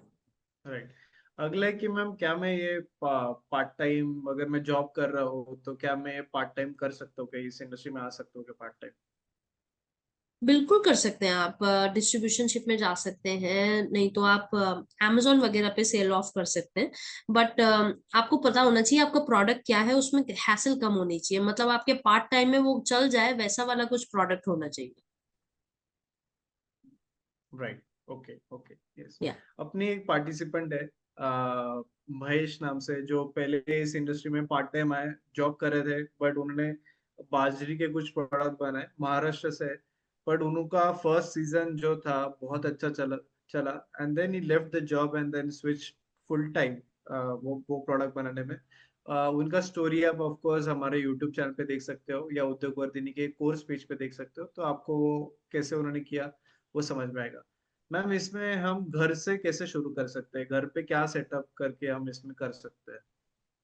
राइट, अगला है कि मैम क्या मैं ये पार्ट टाइम, अगर मैं जॉब कर रहा हूँ तो क्या मैं पार्ट टाइम कर सकता हूँ क्या? इस इंडस्ट्री में आ सकता हूँ क्या पार्ट टाइम? बिल्कुल कर सकते हैं आप, डिस्ट्रीब्यूशनशिप में जा सकते हैं, नहीं तो आप amazon वगैरह पे सेल ऑफ कर सकते हैं। बट आपको पता होना चाहिए आपका प्रोडक्ट क्या है, उसमें हैसल कम होनी चाहिए, मतलब आपके पार्ट टाइम में वो चल जाए वैसा वाला कुछ प्रोडक्ट होना चाहिए। राइट। Okay okay. यस। या अपनी एक पार्टिसिपेंट है, महेश नाम से, जो पहले इस इंडस्ट्री में पार्ट टाइम आए, जॉब कर रहे थे, बट उन्होंने बाजरी के कुछ प्रोडक्ट बनाए, महाराष्ट्र से। बट उनका फर्स्ट सीजन जो था बहुत अच्छा चला चला, and then he left the job and then switch full time वो प्रोडक्ट बनाने में। उनका स्टोरी आप ऑफ कोर्स हमारे यूट्यूब चैनल पे देख सकते हो या उद्योग वर्धिनी के कोर्स पेज पे देख सकते हो, तो आपको वो कैसे उन्होंने किया वो समझ में आएगा। मैम इसमें हम घर से कैसे शुरू कर सकते हैं, घर पे क्या सेटअप करके हम इसमें कर सकते हैं?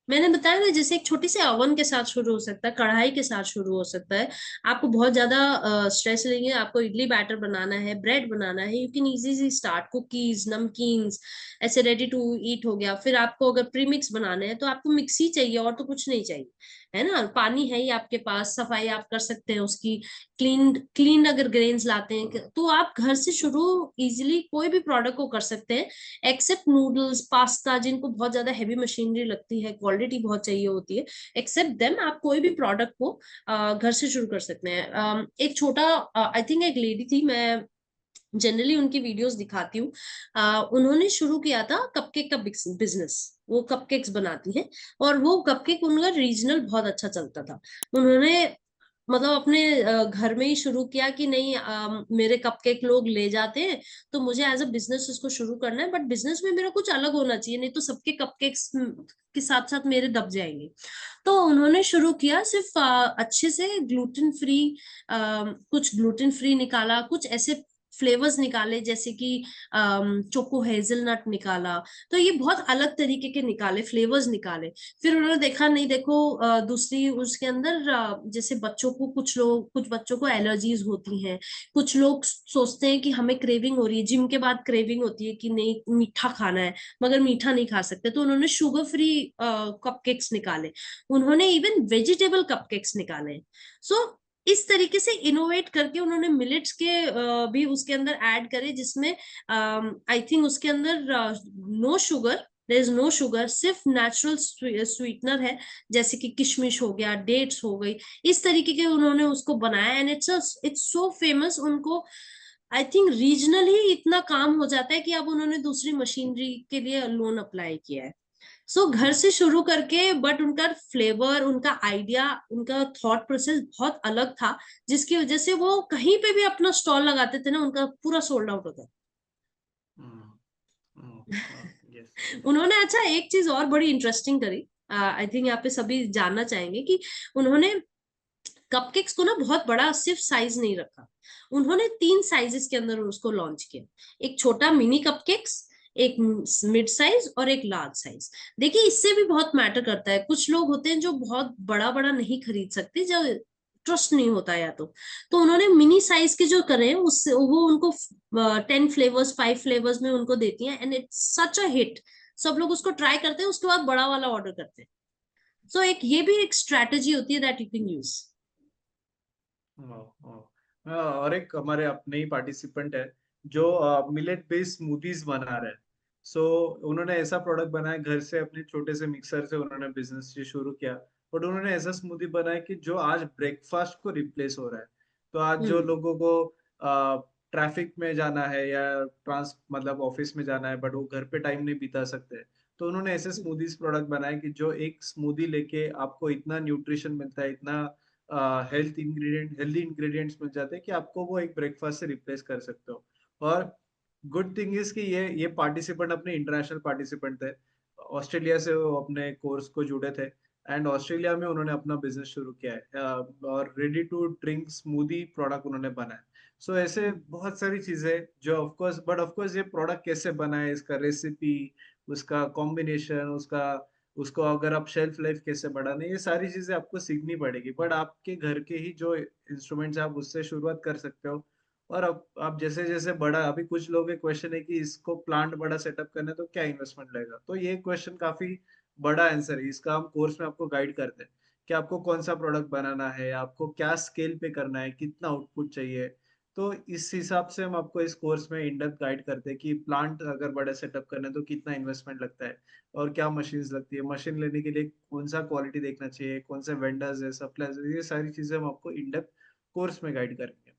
मैंने बताया ना, जैसे एक छोटी सी ओवन के साथ शुरू हो सकता है, कढ़ाई के साथ शुरू हो सकता है। आपको बहुत ज्यादा स्ट्रेस लेंगे, आपको इडली बैटर बनाना है, ब्रेड बनाना है, you can easily start cookies, namkeens, ऐसे रेडी टू ईट हो गया। फिर आपको अगर प्रीमिक्स बनाने हैं तो आपको मिक्सी चाहिए, और तो कुछ नहीं चाहिए, है ना। पानी है ही आपके पास, सफाई आप कर सकते हैं उसकी। क्लीन क्लीन अगर ग्रेन्स लाते हैं तो आप घर से शुरू इजिली कोई भी प्रोडक्ट को कर सकते हैं, एक्सेप्ट नूडल्स, पास्ता, जिनको बहुत ज्यादा हैवी मशीनरी लगती है, क्वालिटी बहुत चाहिए होती है। एक्सेप्ट देम आप कोई भी प्रोडक्ट को घर से शुरू कर सकते हैं। एक छोटा, आई थिंक एक लेडी थी, मैं जनरली उनकी वीडियोस दिखाती हूँ। उन्होंने शुरू किया था कपकेक का बिजनेस। वो कपकेक्स बनाती हैं, और वो कपकेक उनका रीजनल बहुत अच्छा चलता था। उन्होंने मतलब अपने घर में ही शुरू किया कि नहीं, मेरे कपकेक लोग ले जाते हैं, तो मुझे एज अ बिजनेस इसको शुरू करना है, बट बिजनेस में मेरा कुछ अलग होना चाहिए, नहीं तो सबके कपकेक्स के साथ साथ मेरे दब जाएंगे। तो उन्होंने शुरू किया सिर्फ अच्छे से ग्लूटेन फ्री, कुछ ग्लूटेन फ्री निकाला, कुछ ऐसे फ्लेवर्स निकाले जैसे कि चोको हेजलनट निकाला। तो ये बहुत अलग तरीके के निकाले, फ्लेवर्स निकाले। फिर उन्होंने देखा, नहीं देखो, दूसरी उसके अंदर जैसे बच्चों को, कुछ बच्चों को एलर्जीज होती हैं। कुछ लोग सोचते हैं कि हमें क्रेविंग हो रही है, जिम के बाद क्रेविंग होती है कि नहीं मीठा खाना है, मगर मीठा नहीं खा सकते, तो उन्होंने शुगर फ्री कपकेक्स निकाले। उन्होंने इवन वेजिटेबल कपकेक्स निकाले। सो इस तरीके से इनोवेट करके उन्होंने मिलेट्स के भी उसके अंदर ऐड करे, जिसमें आई थिंक उसके अंदर no sugar, there is no sugar, सिर्फ नेचुरल स्वीटनर है, जैसे कि किशमिश हो गया, डेट्स हो गई। इस तरीके के उन्होंने उसको बनाया, एंड इट्स सो फेमस। उनको आई थिंक रीजनल ही इतना काम हो जाता है कि अब उन्होंने दूसरी मशीनरी के लिए लोन अप्लाई किया है। सो घर से शुरू करके, बट उनका फ्लेवर, उनका आइडिया, उनका थॉट प्रोसेस बहुत अलग था, जिसकी वजह से वो कहीं पे भी अपना स्टॉल लगाते थे ना, उनका पूरा सोल्ड आउट होता यस। था। उन्होंने, अच्छा एक चीज और बड़ी इंटरेस्टिंग करी, आई थिंक यहाँ पे सभी जानना चाहेंगे कि उन्होंने कपकेक्स को ना बहुत बड़ा सिर्फ साइज नहीं रखा। उन्होंने 3 साइजेस के अंदर उसको लॉन्च किया। एक छोटा मिनी कपकेक्स, एक मिड साइज, और एक लार्ज साइज। देखिए, इससे भी बहुत मैटर करता है। कुछ लोग होते हैं जो बहुत बड़ा बड़ा नहीं खरीद सकते, जो ट्रस्ट नहीं होता या तो उन्होंने मिनी साइज के जो करे, उससे वो उनको 10 फ्लेवर्स, 5 फ्लेवर्स में उनको देती हैं, and it's such a hit. सब लोग उसको ट्राई करते हैं, उसके बाद बड़ा वाला ऑर्डर करते हैं। सो एक ये भी एक स्ट्रेटेजी होती है दैट यू कैन यूज। और एक हमारे अपने ही पार्टिसिपेंट है जो मिलेट बेस्ड स्मूदीज बना रहे हैं। सो उन्होंने ऐसा प्रोडक्ट बनाया घर से, अपने छोटे से मिक्सर से उन्होंने बिजनेस शुरू किया। बट उन्होंने ऐसा स्मूदी बनाया कि जो आज ब्रेकफास्ट को रिप्लेस हो रहा है। तो आज जो हम्म। लोगों को ट्रैफिक में जाना है या ट्रांस मतलब ऑफिस में जाना है, बट वो घर पे टाइम नहीं बिता सकते, तो उन्होंने ऐसे स्मूदीज प्रोडक्ट बनाए कि जो एक स्मूदी लेके आपको इतना न्यूट्रिशन मिलता है, इतना हेल्दी इंग्रेडिएंट्स मिल जाते हैं कि आपको वो एक ब्रेकफास्ट से रिप्लेस कर सकते हो। और गुड थिंग इज कि ये पार्टिसिपेंट अपने इंटरनेशनल पार्टिसिपेंट थे, ऑस्ट्रेलिया से वो अपने कोर्स को जुड़े थे, एंड ऑस्ट्रेलिया में उन्होंने अपना बिजनेस शुरू किया है, और ready to drink smoothie product उन्होंने बनाया। सो ऐसे बहुत सारी चीजें जो of course, but of course ये प्रोडक्ट कैसे बना है, इसका रेसिपी, उसका कॉम्बिनेशन, उसका उसको अगर आप शेल्फ लाइफ कैसे बढ़ाने, ये सारी चीजें आपको सीखनी पड़ेगी। बट आपके घर के ही जो इंस्ट्रूमेंट्स है आप उससे शुरुआत कर सकते हो। और अब आप जैसे जैसे बड़ा, अभी कुछ लोगों के क्वेश्चन है कि इसको प्लांट बड़ा सेटअप करना है तो क्या इन्वेस्टमेंट लगेगा, तो ये क्वेश्चन काफी बड़ा आंसर है, इसका हम कोर्स में आपको गाइड करते हैं कि आपको कौन सा प्रोडक्ट बनाना है, आपको क्या स्केल पे करना है, कितना आउटपुट चाहिए। तो इस हिसाब से हम आपको इस कोर्स में इन डेप्थ गाइड करते हैं कि प्लांट अगर बड़ा सेटअप करना है तो कितना इन्वेस्टमेंट लगता है, और क्या मशीन्स लगती है, मशीन लेने के लिए कौन सा क्वालिटी देखना चाहिए, कौन से वेंडर्स है, सप्लायर्स, ये सारी चीजें हम आपको इन डेप्थ कोर्स में गाइड करेंगे।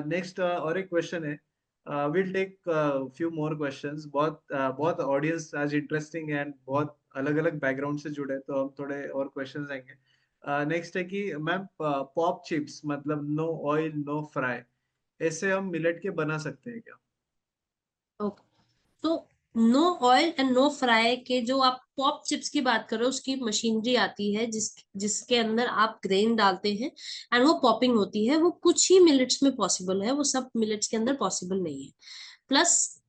नेक्स्ट और एक क्वेश्चन है, will take few more questions. बहुत ऑडियंस आज इंटरेस्टिंग है एंड बहुत अलग अलग बैकग्राउंड से जुड़े, तो हम थोड़े और क्वेश्चंस आएंगे। नेक्स्ट है कि मैम, पॉप चिप्स मतलब नो ऑयल नो फ्राई, ऐसे हम मिलेट के बना सकते हैं क्या? ओके, तो no oil and no fry के जो आप पॉप चिप्स की बात करो, उसकी मशीनरी आती है जिसके अंदर आप ग्रेन डालते हैं एंड वो पॉपिंग होती है। वो कुछ ही मिनट्स में पॉसिबल है, वो सब मिनट्स के अंदर पॉसिबल नहीं है। प्लस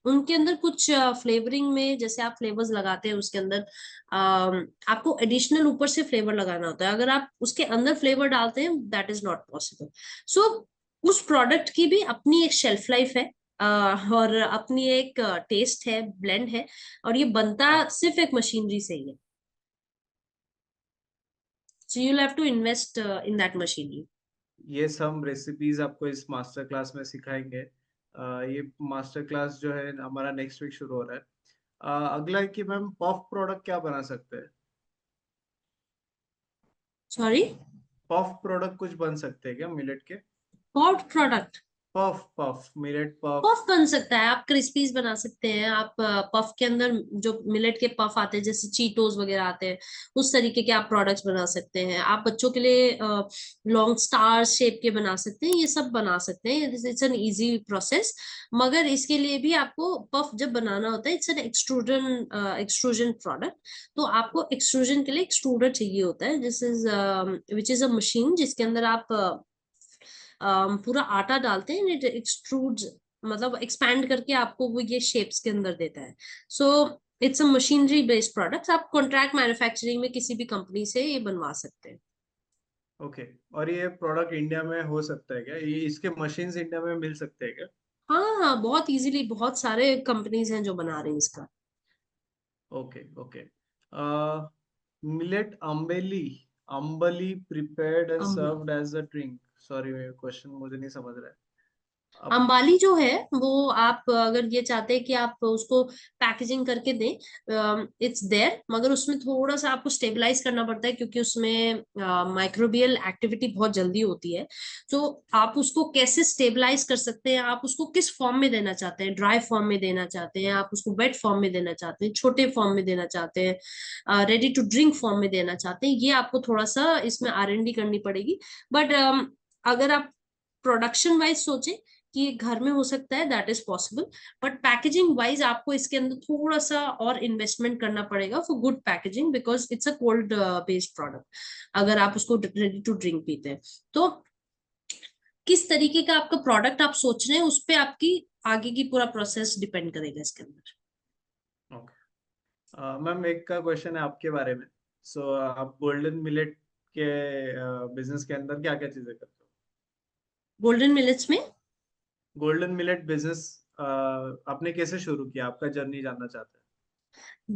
उनके अंदर कुछ फ्लेवरिंग में जैसे आप फ्लेवर्स लगाते हैं उसके अंदर, आपको एडिशनल ऊपर से फ्लेवर लगाना होता है। अगर आप उसके अंदर फ्लेवर डालते हैं, दैट इज नॉट पॉसिबल। सो उस प्रोडक्ट की भी अपनी एक शेल्फ लाइफ है, और अपनी एक टेस्ट है, ब्लेंड है, और ये बनता हाँ, सिर्फ एक मशीनरी से ही है। So you have to invest in that machinery. ये सब रेसिपीज आपको इस मास्टर क्लास में सिखाएंगे। ये मास्टर क्लास जो है हमारा नेक्स्ट वीक शुरू हो रहा है। अगला है कि मैम पफ प्रोडक्ट क्या बना सकते हैं? सॉरी? पफ प्रोडक्ट कुछ बन सकते हैं क्या मिलेट के? Pot product? Puff puff millet puff. Puff बन सकता है, आप क्रिस्पीज बना सकते हैं। आप पफ के अंदर जो मिलेट के पफ आते हैं, जैसे चीटोस वगैरह आते हैं, उस तरीके के आप प्रोडक्ट्स बना सकते हैं। आप बच्चों के लिए लॉन्ग स्टार शेप के बना सकते हैं, ये सब बना सकते हैं। It's an easy process. मगर इसके लिए भी आपको पफ जब बनाना होता है, इट्स एन एक्सट्रूजन प्रोडक्ट। तो आपको एक्सट्रूजन के लिए एक्सट्रूडर चाहिए होता है, this is which is a machine जिसके अंदर आप पूरा आटा डालते हैं, इट एक्सट्रूड्स, मतलब एक्सपैंड करके आपको वो ये शेप्स के अंदर देता है। So it's a machinery based products. आप कॉन्ट्रैक्ट मैन्युफैक्चरिंग में किसी भी कंपनी से ये बनवा सकते हैं। ओके। और ये प्रोडक्ट इंडिया में हो सकता है क्या? ये इसके मशीन्स इंडिया में मिल सकते हैं क्या? हाँ हाँ, बहुत इजीली, बहुत सारे कंपनीज हैं जो बना रहे हैं इसका। Okay okay. Millet ambeli, ambali prepared and ambali, served as a drink. Sorry, question मुझे नहीं समझ रहा है अब। अंबाली जो है, वो आप अगर ये चाहते हैं कि आप उसको पैकेजिंग करके दें, इट्स देयर, मगर उसमें थोड़ा सा आपको स्टेबलाइज करना पड़ता है, क्योंकि उसमें माइक्रोबियल एक्टिविटी बहुत जल्दी होती है। तो आप उसको कैसे स्टेबलाइज कर सकते हैं, आप उसको किस फॉर्म में देना चाहते हैं, ड्राई फॉर्म में देना चाहते हैं, आप उसको वेट फॉर्म में देना चाहते हैं, छोटे फॉर्म में देना चाहते हैं, रेडी टू ड्रिंक फॉर्म में देना चाहते हैं, ये आपको थोड़ा सा इसमें R&D करनी पड़ेगी। बट अगर आप प्रोडक्शन वाइज सोचे कि ये घर में हो सकता है, that is possible. But packaging wise आपको इसके अंदर थोड़ा सा और इन्वेस्टमेंट करना पड़ेगा for good packaging, because it's a cold based product. अगर आप उसको रेडी टू ड्रिंक पीते हैं, तो किस तरीके का आपका प्रोडक्ट आप सोच रहे हैं, उस पर आपकी आगे की पूरा प्रोसेस डिपेंड करेगा इसके अंदर। ओके। मैम एक का क्वेश्चन है आपके बारे में। सो आप गोल्डन मिलेट के बिजनेस के अंदर क्या क्या चीजें करते हो? गोल्डन मिलेट्स में? गोल्डन मिलेट बिजनेस आपने कैसे शुरू किया, आपका जर्नी जानना चाहते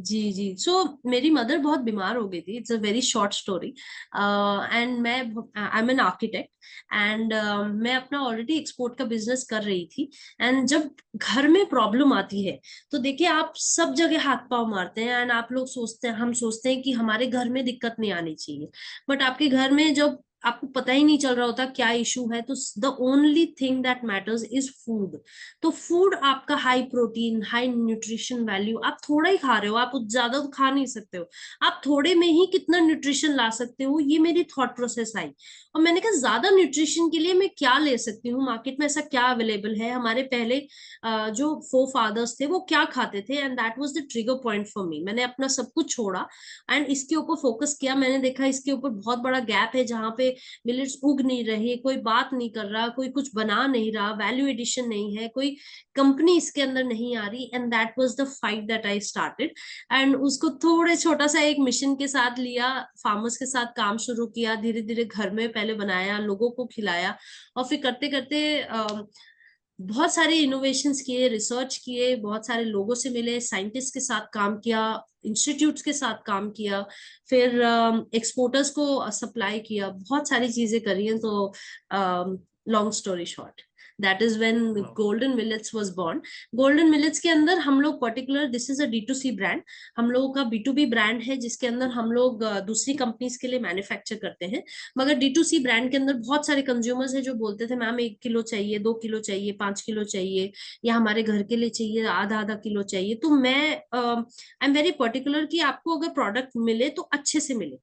जी जी, सो मेरी मदर बहुत बीमार हो गई थी। It's a very short story. And मैं I am an architect, and मैं अपना ऑलरेडी एक्सपोर्ट का बिजनेस कर रही थी। एंड जब घर में प्रॉब्लम आती है, तो देखिए आप सब जगह हाथ पांव मारते हैं, एंड आप लोग सोचते हैं, हम सोचते हैं कि हमारे घर में दिक्कत नहीं आनी चाहिए। बट आपके घर में जब आपको पता ही नहीं चल रहा होता क्या इशू है, तो the only thing that matters is food. तो फूड आपका high protein, high nutrition value, आप थोड़ा ही खा रहे हो, आप ज्यादा तो खा नहीं सकते हो। आप थोड़े में ही कितना न्यूट्रिशन ला सकते हो, ये मेरी थॉट प्रोसेस आई। और मैंने कहा ज्यादा न्यूट्रिशन के लिए मैं क्या ले सकती हूँ, मार्केट में ऐसा क्या अवेलेबल है, हमारे पहले जो फोर फादर्स थे वो क्या खाते थे, and that was the trigger point for me. मैंने अपना सब कुछ छोड़ा एंड इसके ऊपर फोकस किया। मैंने देखा इसके ऊपर बहुत बड़ा गैप है, जहाँ पे मिलेट्स उग नहीं रहे, कोई बात नहीं कर रहा, कोई कुछ बना नहीं रहा, वैल्यू एडिशन नहीं है, कोई कंपनी इसके अंदर नहीं आ रही। And that was the fight that I started. And उसको थोड़े छोटा सा एक मिशन के साथ लिया, फार्मर्स के साथ काम शुरू किया, धीरे धीरे घर में पहले बनाया, लोगों को खिलाया, और फिर करते करते बहुत सारे इनोवेशंस किए, रिसर्च किए, बहुत सारे लोगों से मिले, साइंटिस्ट के साथ काम किया, इंस्टीट्यूट्स के साथ काम किया, फिर एक्सपोर्टर्स को सप्लाई किया, बहुत सारी चीजें करी हैं। तो long story short, that is when who? Golden millets was born. Golden millets के अंदर हम लोग particular, this is a D2C brand, हम लोगों का B2B ब्रांड है, जिसके अंदर हम लोग दूसरी कंपनीज के लिए मैन्युफैक्चर करते हैं। मगर D2C ब्रांड के अंदर बहुत सारे कंज्यूमर्स हैं जो बोलते थे मैम 1 किलो चाहिए, 2 किलो चाहिए, 5 किलो चाहिए, या हमारे घर के लिए चाहिए आधा आधा किलो चाहिए। तो मैं आई एम वेरी पर्टिकुलर कि आपको अगर प्रोडक्ट मिले तो अच्छे से मिले,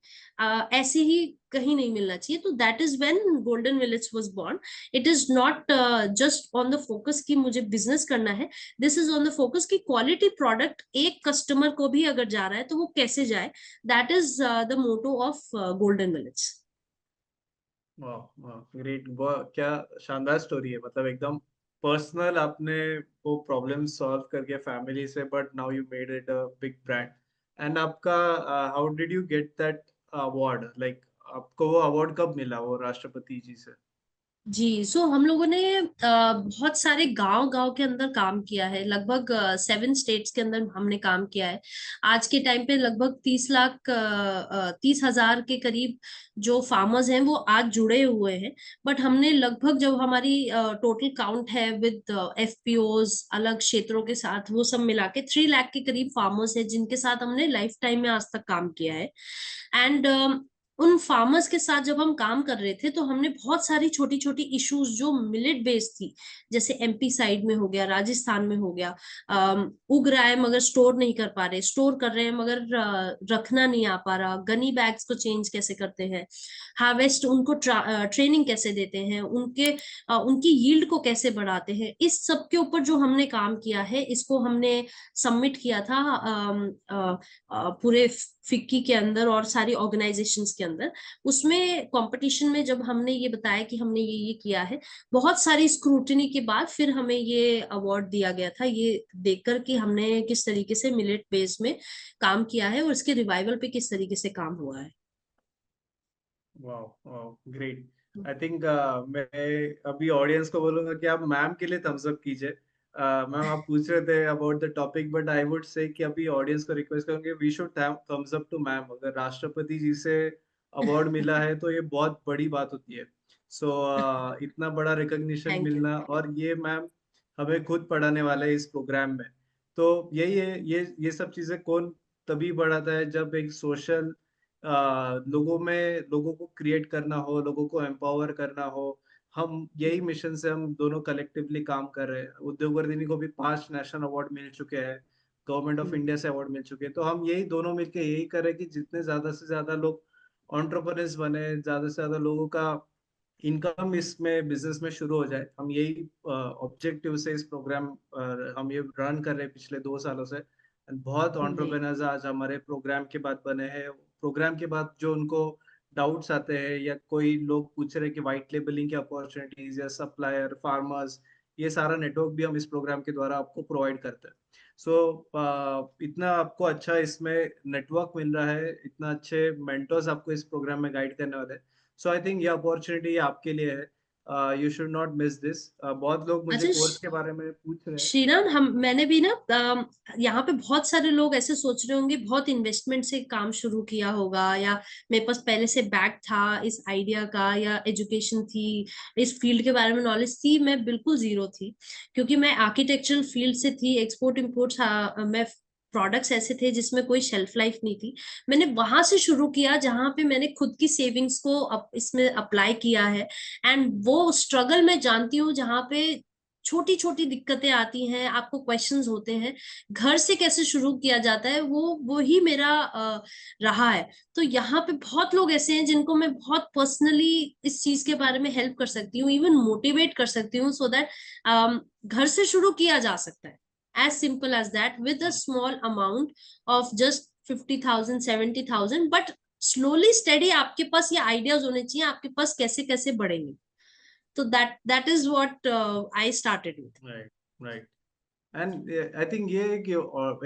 ऐसे ही कहीं नहीं मिलना चाहिए। तो that is when golden village was born. It is not just on the focus कि मुझे बिजनेस करना है, this is on the focus कि क्वालिटी प्रोडक्ट एक कस्टमर को भी अगर जा रहा है तो वो कैसे जाए, that is the motto of Golden Millets. वाह वाह ग्रेट, वाह क्या शानदार स्टोरी है, मतलब एकदम पर्सनल, आपने वो प्रॉब्लम सॉल्व करके फैमिली से, but now you made it a big brand. And आपका how did you get that award, like आपको वो अवार्ड कब मिला, वो राष्ट्रपति जी से? जी, सो हम लोगों ने बहुत सारे गांव गांव के अंदर काम किया है, लगभग 7 स्टेट्स के अंदर हमने काम किया है। आज के टाइम पे लगभग 30 लाख 30 हजार के करीब जो फार्मर्स हैं वो आज जुड़े हुए हैं। बट हमने लगभग, जब हमारी टोटल काउंट है विद एफपीओज अलग क्षेत्रों के साथ, वो सब मिला के 3 लाख के करीब फार्मर्स है जिनके साथ हमने लाइफ टाइम में आज तक काम किया है। एंड उन फार्मर्स के साथ जब हम काम कर रहे थे तो हमने बहुत सारी छोटी छोटी इश्यूज जो मिलेट बेस्ड थी, जैसे एमपी साइड में हो गया, राजस्थान में हो गया, उग रहा है मगर स्टोर नहीं कर पा रहे, स्टोर कर रहे हैं मगर रखना नहीं आ पा रहा, गनी बैग्स को चेंज कैसे करते हैं, हार्वेस्ट उनको ट्रेनिंग कैसे देते हैं, उनकी यील्ड को कैसे बढ़ाते हैं, इस सब के ऊपर जो हमने काम किया है इसको हमने सबमिट किया था पूरे फिक्की के अंदर और सारी ऑर्गेनाइजेशंस के अंदर। उसमें कंपटीशन में जब हमने ये बताया कि हमने ये किया है, बहुत सारी स्क्रूटनी के बाद फिर हमें ये अवार्ड दिया गया था, ये देखकर कि हमने किस तरीके से मिलेट बेस में काम किया है और इसके रिवाइवल पे किस तरीके से काम हुआ है। वाह वाह ग्रेट। आई थिंक मैं अभी ऑडियंस को बोलूंगा कि आप मैम के लिए थम्स अप कीजिए। मैम आप पूछ रहे थे about the topic, but I would say कि अभी ऑडियंस को रिक्वेस्ट करूंगी, we should thumbs up to ma'am. अगर राष्ट्रपति जी से अवार्ड मिला है तो ये बहुत बड़ी बात होती है। सो इतना बड़ा रिकॉग्निशन थैंक यू। मिलना, और ये मैम हमें खुद पढ़ाने वाले हैं इस प्रोग्राम में। तो यही है, ये सब चीजें कौन तभी बढ़ाता है जब एक सोशल लोगों को क्रिएट करना हो, लोगों को एम्पावर करना हो। हम यही मिशन से हम दोनों कलेक्टिवली काम कर रहे हैं। उद्योग वर्धिनी को भी 5 नेशनल अवार्ड मिल चुके हैं, गवर्नमेंट ऑफ इंडिया से अवार्ड मिल चुके हैं। तो हम यही दोनों मिलके यही कर रहे हैं कि जितने ज्यादा से ज्यादा लोग एंटरप्रेन्योर्स बने, ज्यादा से ज्यादा लोगों का इनकम इसमें बिजनेस में शुरू हो जाए। हम यही ऑब्जेक्टिव से इस प्रोग्राम हम ये रन कर रहे हैं पिछले 2 सालों से। And बहुत जी। एंटरप्रेन्योर्स आज हमारे प्रोग्राम के बाद बने हैं। प्रोग्राम के बाद जो उनको डाउट्स आते हैं, या कोई लोग पूछ रहे हैं कि व्हाइट लेबलिंग की अपॉर्चुनिटीज या सप्लायर फार्मर्स, ये सारा नेटवर्क भी हम इस प्रोग्राम के द्वारा आपको प्रोवाइड करते हैं। सो इतना आपको अच्छा इसमें नेटवर्क मिल रहा है, इतना अच्छे मेंटर्स आपको इस प्रोग्राम में गाइड करने वाले हैं। सो आई थिंक ये अपॉर्चुनिटी आपके लिए है, you should not miss this. बहुत लोग मुझे अच्छा कोर्स के बारे में पूछ रहे हैं। श्रीराम, हम मैंने भी ना यहाँ पे बहुत सारे लोग ऐसे सोच रहे होंगे, बहुत इन्वेस्टमेंट से काम शुरू किया होगा, या मेरे पास पहले से बैक था इस आइडिया का, या एजुकेशन थी, इस फील्ड के बारे में नॉलेज थी। मैं बिल्कुल जीरो थी, क्योंकि मैं आर्किटेक्चरल फील्ड से थी, एक्सपोर्ट इम्पोर्ट, मैं प्रोडक्ट्स ऐसे थे जिसमें कोई शेल्फ लाइफ नहीं थी। मैंने वहां से शुरू किया जहां पे मैंने खुद की सेविंग्स को इसमें अप्लाई किया है। एंड वो स्ट्रगल मैं जानती हूँ, जहाँ पे छोटी छोटी दिक्कतें आती हैं, आपको क्वेश्चंस होते हैं, घर से कैसे शुरू किया जाता है, वो ही मेरा रहा है। तो यहाँ पे बहुत लोग ऐसे हैं जिनको मैं बहुत पर्सनली इस चीज के बारे में हेल्प कर सकती हूँ, इवन मोटिवेट कर सकती हूँ, सो दैट घर से शुरू किया जा सकता है, as simple as that, with a small amount of just 50,000 70,000, but slowly steady आपके पास ये आइडियाज होने चाहिए आपके पास कैसे कैसे बढ़ेंगे। तो that is what I started with. Right right. And I think ये है कि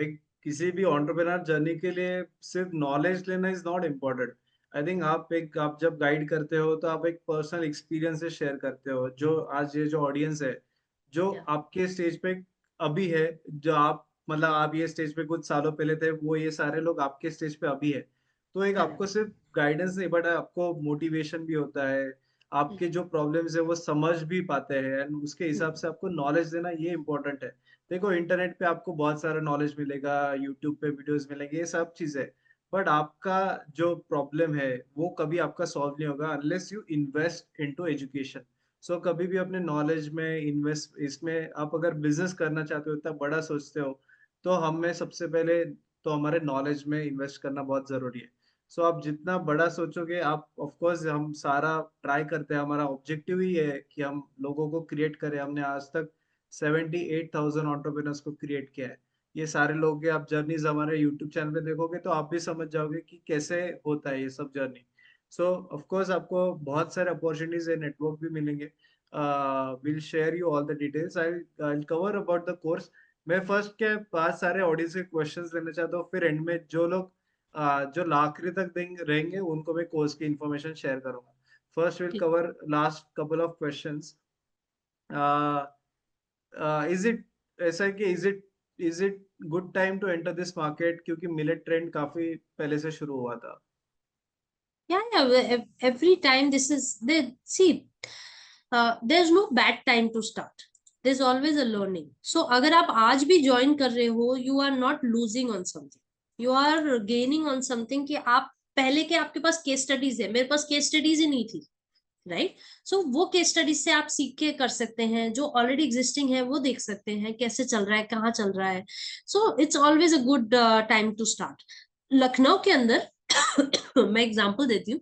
एक किसी भी एंटरप्रेन्योर जर्नी के लिए सिर्फ नॉलेज लेना is not important. I think आप जब गाइड करते हो तो आप एक पर्सनल एक्सपीरियंस से शेयर करते हो। जो आज ये जो ऑडियंस है, जो Yeah. आपके स्टेज पे अभी है, जो आप मतलब आप ये स्टेज पे कुछ सालों पहले थे, वो ये सारे लोग आपके स्टेज पे अभी है। तो एक Correct. आपको सिर्फ गाइडेंस नहीं, बट आपको मोटिवेशन भी होता है। आपके जो प्रॉब्लम्स है वो समझ भी पाते हैं, एंड उसके हिसाब से आपको नॉलेज देना ये इम्पोर्टेंट है। देखो इंटरनेट पे आपको बहुत सारा नॉलेज मिलेगा, यूट्यूब पे वीडियोस मिलेंगे, ये सब चीजें, बट आपका जो प्रॉब्लम है वो कभी आपका सॉल्व नहीं होगा unless you invest into education. So कभी भी अपने नॉलेज में इन्वेस्ट, इसमें आप अगर बिजनेस करना चाहते हो, इतना बड़ा सोचते हो, तो हमें सबसे पहले तो हमारे नॉलेज में इन्वेस्ट करना बहुत जरूरी है। सो आप जितना बड़ा सोचोगे, आप ऑफ कोर्स हम सारा ट्राई करते हैं, हमारा ऑब्जेक्टिव ही है कि हम लोगों को क्रिएट करें। हमने आज तक 78,000 एंटरप्रेन्योर्स को क्रिएट किया है। ये सारे लोग के आप जर्नीज हमारे यूट्यूब चैनल पे देखोगे तो आप भी समझ जाओगे कि कैसे होता है ये सब जर्नी। सो ऑफ कोर्स आपको बहुत सारे अपॉर्चुनिटीज है, नेटवर्क भी मिलेंगे। Will share you all the details. I cover about the course. मैं फर्स्ट के पास सारे ऑडियंस के क्वेश्चंस लेना चाहता हूँ, फिर एंड में जो लोग जो आखिरी तक देंगे रहेंगे उनको मैं कोर्स की इंफॉर्मेशन शेयर करूंगा। फर्स्ट विल ठीक। Cover last couple of questions. Is it ऐसा है कि is it good time to enter this market, क्योंकि मिलेट ट्रेंड काफी पहले से शुरू हुआ था। Yeah, every time this is they see, there's no bad time to start. There's always a learning. So अगर आप आज भी ज्वाइन कर रहे हो, you are not losing on something. You are gaining on something कि आप पहले के आपके पास केस स्टडीज है, मेरे पास केस स्टडीज ही नहीं थी, राइट? सो वो केस स्टडीज से आप सीख के कर सकते हैं, जो ऑलरेडी एग्जिस्टिंग है वो देख सकते हैं कैसे चल रहा है, कहाँ चल रहा है। So it's always a good time to start. Lucknow के अंदर मैं एग्जांपल देती हूँ।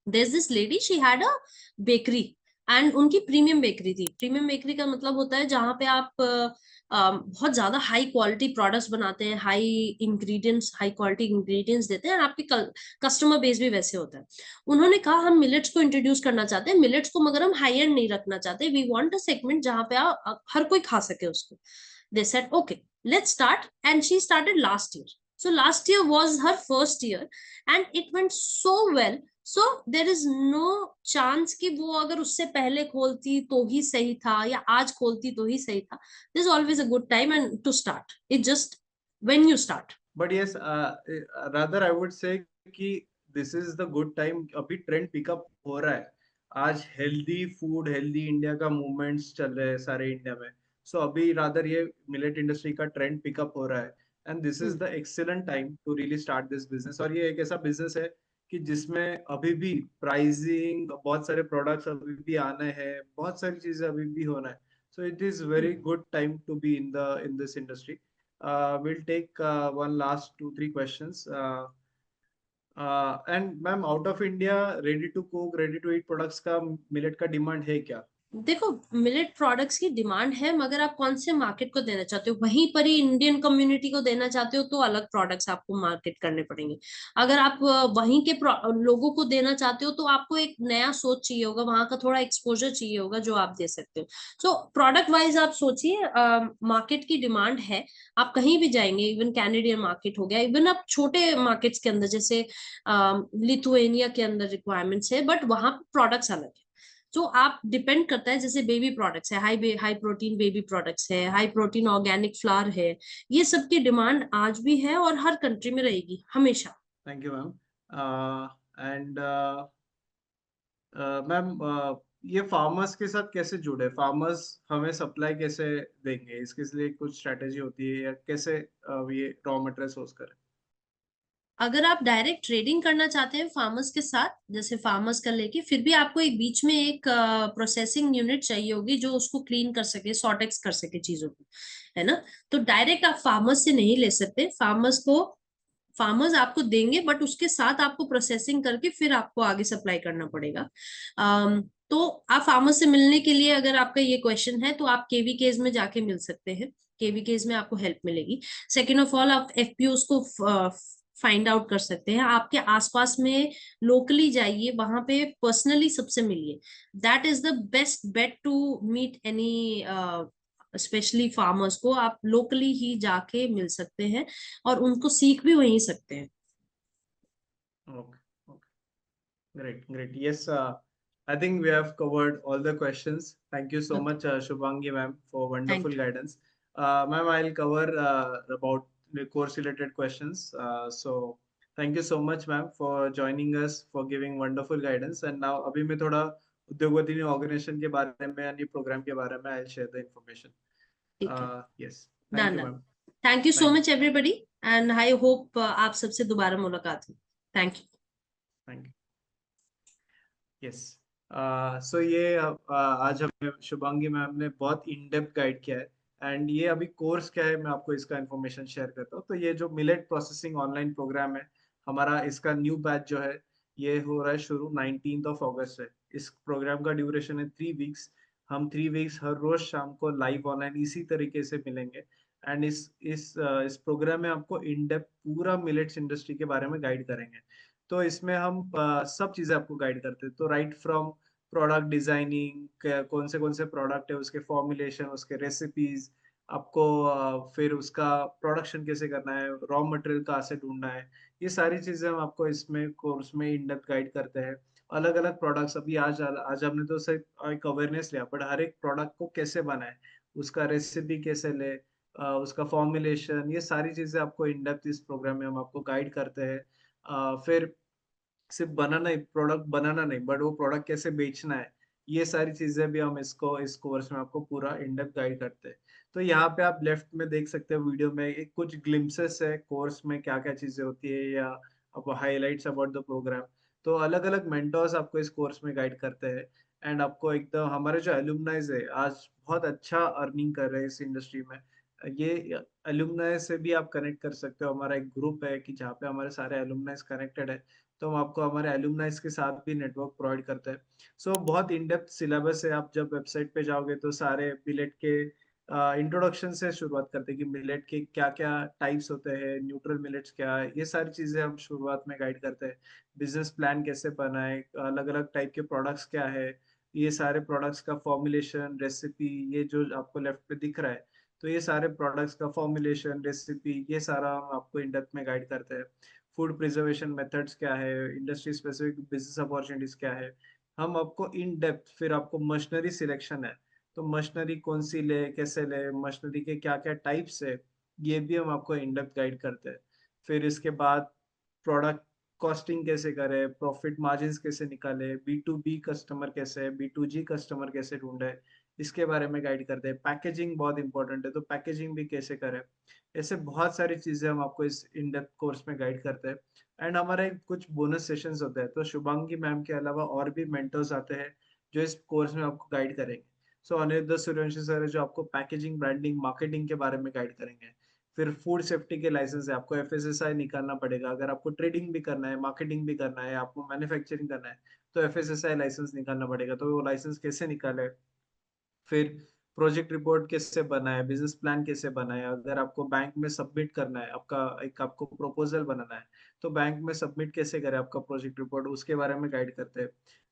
there's this lady, she had a bakery, and उनकी प्रीमियम बेकरी थी। प्रीमियम बेकरी का मतलब होता है जहाँ पे आप बहुत ज्यादा हाई क्वालिटी प्रोडक्ट्स बनाते हैं, हाई क्वालिटी इंग्रेडिएंट्स देते हैं, और आपकी कस्टमर बेस भी वैसे होता है। उन्होंने कहा हम मिलेट्स को इंट्रोड्यूस करना चाहते हैं, मिलेट्स को मगर हम हाई एंड नहीं रखना चाहते, वी वांट अ सेगमेंट जहाँ पे हर कोई खा सके उसको। They said okay, let's start, and she started last year. So last year was her first year and it went so well. So there is no chance कि वो अगर उससे पहले खोलती तो ही सही था या आज खोलती तो ही सही था। This is always a good time and to start it just when you start. But yes, rather I would say कि this is the good time. अभी ट्रेंड पिकअप हो रहा है। आज हेल्दी फूड, हेल्दी इंडिया का movements चल रहे हैं सारे इंडिया में। सो अभी रादर ये मिलेट इंडस्ट्री का ट्रेंड पिकअप हो रहा है, and this is the excellent time to really start this business. और ये एक ऐसा बिजनेस है कि जिसमें अभी भी प्राइसिंग, बहुत सारे प्रोडक्ट्स अभी भी आने हैं, बहुत सारी चीजें अभी भी होना है। So it is very good time to be in this industry. We'll take one last two, three questions. And ma'am, out of India, ready to cook, ready to eat products का मिलेट का demand है क्या? देखो, millet products की demand है, मगर आप कौन से मार्केट को देना चाहते हो? वहीं पर ही इंडियन कम्युनिटी को देना चाहते हो तो अलग प्रोडक्ट्स आपको मार्केट करने पड़ेंगे। अगर आप वहीं के लोगों को देना चाहते हो तो आपको एक नया सोच चाहिए होगा, वहां का थोड़ा एक्सपोजर चाहिए होगा जो आप दे सकते हो। सो प्रोडक्ट वाइज आप सोचिए, मार्केट की डिमांड है। आप कहीं भी जाएंगे, इवन कैनेडियन मार्केट हो गया, इवन आप छोटे मार्केट्स के अंदर जैसे लिथुएनिया के अंदर रिक्वायरमेंट्स है, बट वहां प्रोडक्ट्स अलग है। तो आप डिपेंड करता है, जैसे बेबी प्रोडक्ट्स है, हाई प्रोटीन बेबी प्रोडक्ट्स है, हाई प्रोटीन ऑर्गेनिक फ्लावर है, ये सब की डिमांड आज भी है और हर कंट्री में रहेगी हमेशा। Thank you ma'am. And ma'am, ये फार्मर्स के साथ कैसे जुड़े? फार्मर्स हमें सप्लाई कैसे देंगे? इसके लिए कुछ स्ट्रेटेजी होती है या कैसे ये रॉ मटेरियल सोर्स करें? अगर आप डायरेक्ट ट्रेडिंग करना चाहते हैं फार्मर्स के साथ, जैसे फार्मर्स का लेके, फिर भी आपको एक बीच में एक प्रोसेसिंग यूनिट चाहिए होगी जो उसको क्लीन कर सके, सॉर्टेक्स कर सके चीजों को, है ना? तो डायरेक्ट आप फार्मर्स से नहीं ले सकते। फार्मर्स आपको देंगे, बट उसके साथ आपको प्रोसेसिंग करके फिर आपको आगे सप्लाई करना पड़ेगा। तो आप फार्मर्स से मिलने के लिए, अगर आपका ये क्वेश्चन है, तो आप केवीकेज में जाके मिल सकते हैं। केवीकेज में आपको हेल्प मिलेगी। सेकेंड ऑफ ऑल, आप एफपीओ को फाइंड आउट कर सकते हैं। आपके आसपास में लोकली जाइए, वहां पे पर्सनली सबसे मिलिए। That is the best bet to meet any, specially farmers को आप लोकली ही जाके मिल सकते हैं और उनको सीख भी वहीं सकते हैं। Okay, okay. Great, great. Yes, I think we have covered all the questions. Thank you so okay, much, Shubhangi ma'am, for thank wonderful you. guidance. Ma'am, I'll cover about the course related questions. So thank you so much, ma'am, for joining us, for giving wonderful guidance. And now, अभी मैं थोड़ा उद्योगपति organisation के बारे में यानी programme के बारे में I'll share the information. ठीक है, Yes, thank done you, done. ma'am. Thank you so Thank you. Much everybody, and I hope आप सबसे दोबारा मुलाकात हो। Thank you. Thank you. Yes. So ये आज हमें शुभांगी मैम ने बहुत इन डेप्थ गाइड किया है। एंड ये अभी कोर्स क्या है, मैं आपको इसका इन्फॉर्मेशन शेयर करता हूँ। तो ये जो मिलेट प्रोसेसिंग ऑनलाइन प्रोग्राम है, हमारा इसका न्यू बैच जो है ये हो रहा है शुरू 19 अगस्त से। इस प्रोग्राम का ड्यूरेशन है 3 वीक्स। हम 3 वीक्स हर रोज शाम को लाइव ऑनलाइन इसी तरीके से मिलेंगे। एंड इस प्रोग्राम में आपको इन डेप्थ पूरा मिलेट्स इंडस्ट्री के बारे में गाइड करेंगे। तो इसमें हम सब चीजें आपको गाइड करते हैं। तो राइट फ्रॉम प्रोडक्ट डिजाइनिंग, कौन से प्रोडक्ट है उसके फॉर्मुलेशन, उसके रेसिपीज, आपको फिर उसका प्रोडक्शन कैसे करना है, रॉ मटेरियल कहाँ से ढूंढना है, ये सारी चीजें हम आपको इसमें कोर्स में इन डेप्थ गाइड करते हैं। अलग अलग प्रोडक्ट्स, अभी आज हमने तो सिर्फ एक अवेयरनेस लिया, बट हर एक प्रोडक्ट को कैसे बनाए, उसका रेसिपी कैसे ले, उसका फॉर्मुलेशन, ये सारी चीजें आपको इन डेप्थ इस प्रोग्राम में हम आपको गाइड करते हैं। फिर सिर्फ बनाना ही, प्रोडक्ट बनाना नहीं, बट वो प्रोडक्ट कैसे बेचना है, ये सारी चीजें भी हम इस कोर्स में आपको पूरा इन डेप्थ गाइड करते हैं। तो यहाँ पे आप लेफ्ट में देख सकते हो वीडियो में एक कुछ ग्लिम्सेस है कोर्स में क्या क्या चीजें होती है, या अब हाइलाइट्स अबाउट द प्रोग्राम। तो अलग अलग मेंटर्स आपको इस कोर्स में गाइड करते हैं। एंड आपको एकदम हमारे जो एलुमनाइज है आज बहुत अच्छा अर्निंग कर रहे हैं इस इंडस्ट्री में, ये एलुमनाई से भी आप कनेक्ट कर सकते हो। हमारा एक ग्रुप है कि जहाँ पे हमारे सारे एलुमनाइज कनेक्टेड है, तो हम आपको हमारे एलुमनाइज के साथ भी नेटवर्क प्रोवाइड करते हैं। सो बहुत इन डेप्थ सिलेबस है। आप जब वेबसाइट पे जाओगे तो सारे मिलेट के इंट्रोडक्शन से शुरुआत करते हैं कि मिलेट के क्या क्या टाइप्स होते हैं, न्यूट्रल मिलेट्स क्या है, ये सारी चीजें हम शुरुआत में गाइड करते हैं। बिजनेस प्लान कैसे बनाए, अलग अलग टाइप के प्रोडक्ट्स क्या है, ये सारे प्रोडक्ट्स का फॉर्मुलेशन, रेसिपी, ये जो आपको लेफ्ट पे दिख रहा है, तो ये सारे प्रोडक्ट्स का फॉर्मुलेशन, रेसिपी, ये सारा हम आपको इन डेप्थ में गाइड करते हैं। फूड प्रिजर्वेशन मेथड्स क्या है, इंडस्ट्री स्पेसिफिक बिजनेस अपॉर्चुनिटीज क्या है, हम आपको इन डेप्थ, फिर आपको मशीनरी सिलेक्शन है, तो मशीनरी कौन सी ले, कैसे ले, मशीनरी के क्या क्या टाइप्स है, ये भी हम आपको इन डेप्थ गाइड करते हैं। फिर इसके बाद प्रोडक्ट कॉस्टिंग कैसे करें, प्रॉफिट मार्जिन्स कैसे निकाले, B2B कस्टमर कैसे है, B2G कस्टमर कैसे ढूंढे, इसके बारे में गाइड करते हैं। पैकेजिंग बहुत इंपॉर्टेंट है, तो पैकेजिंग भी कैसे करें, ऐसे बहुत सारी चीजें हम आपको इस इन डेप्थ कोर्स में गाइड करते हैं। एंड हमारे कुछ बोनस सेशंस होते हैं, तो शुभांगी मैम के अलावा और भी मेंटर्स आते हैं जो इस कोर्स में आपको गाइड करेंगे। सो अनिरुद्ध सूर्यवंशी सर है जो आपको पैकेजिंग, ब्रांडिंग, मार्केटिंग के बारे में गाइड करेंगे। फिर फूड सेफ्टी के लाइसेंस है, आपको FSSAI निकालना पड़ेगा। अगर आपको ट्रेडिंग भी करना है, मार्केटिंग भी करना है, आपको मैन्युफैक्चरिंग करना है, तो FSSAI लाइसेंस निकालना पड़ेगा। तो वो लाइसेंस कैसे निकाले, फिर प्रोजेक्ट रिपोर्ट कैसे बनाए, बिजनेस प्लान कैसे बनाए, अगर आपको बैंक में सबमिट करना है, आपको प्रपोजल बनाना है, तो बैंक में सबमिट कैसे करें आपका प्रोजेक्ट रिपोर्ट, उसके बारे में गाइड करते हैं।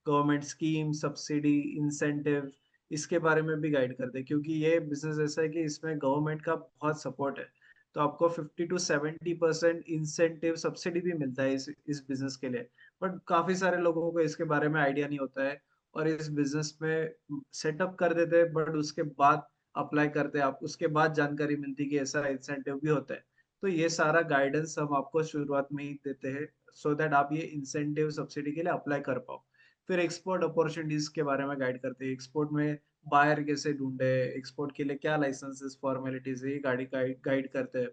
गवर्नमेंट स्कीम, सब्सिडी, इंसेंटिव, इसके बारे में भी गाइड करते हैं, क्योंकि ये बिजनेस ऐसा है कि इसमें गवर्नमेंट का बहुत सपोर्ट है। तो आपको 50 to 70% इंसेंटिव, सब्सिडी भी मिलता है इस बिजनेस के लिए। बट काफी सारे लोगों को इसके बारे में आइडिया नहीं होता है, और इस बिजनेस में सेटअप कर देते हैं, बट उसके बाद अप्लाई करते हैं, आप उसके बाद जानकारी मिलती है कि ऐसा इंसेंटिव भी होता है। तो ये सारा गाइडेंस हम आपको शुरुआत में ही देते हैं, सो दैट आप ये इंसेंटिव, सब्सिडी के लिए अप्लाई कर पाओ। फिर एक्सपोर्ट अपॉर्चुनिटीज के बारे में गाइड करते हैं, एक्सपोर्ट में बायर कैसे ढूंढे, एक्सपोर्ट के लिए क्या लाइसेंसेस, फॉर्मेलिटीज है, ये गाड़ी गाइड गाइड करते हैं।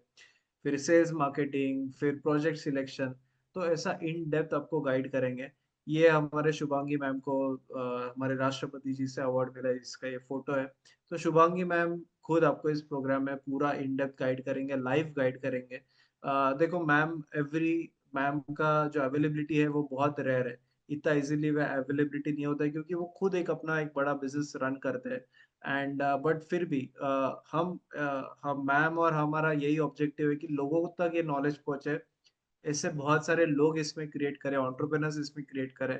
फिर सेल्स मार्केटिंग, फिर प्रोजेक्ट सिलेक्शन, तो ऐसा इन डेप्थ आपको गाइड करेंगे। ये हमारे शुभांगी मैम को हमारे राष्ट्रपति जी से अवार्ड मिला है, इसका ये फोटो है। तो शुभांगी मैम खुद आपको इस प्रोग्राम में पूरा इन डेप्थ गाइड करेंगे, लाइव गाइड करेंगे। देखो मैम का जो अवेलेबिलिटी है वो बहुत रेयर है। इतना इजीली वह अवेलेबिलिटी नहीं होता है, क्योंकि वो खुद एक बड़ा बिजनेस रन करते हैं। एंड बट फिर भी हम मैम और हमारा यही ऑब्जेक्टिव है कि लोगों तक ये नॉलेज पहुंचे, ऐसे बहुत सारे लोग इसमें क्रिएट करें, एंटरप्रेन्योर्स इसमें क्रिएट करें,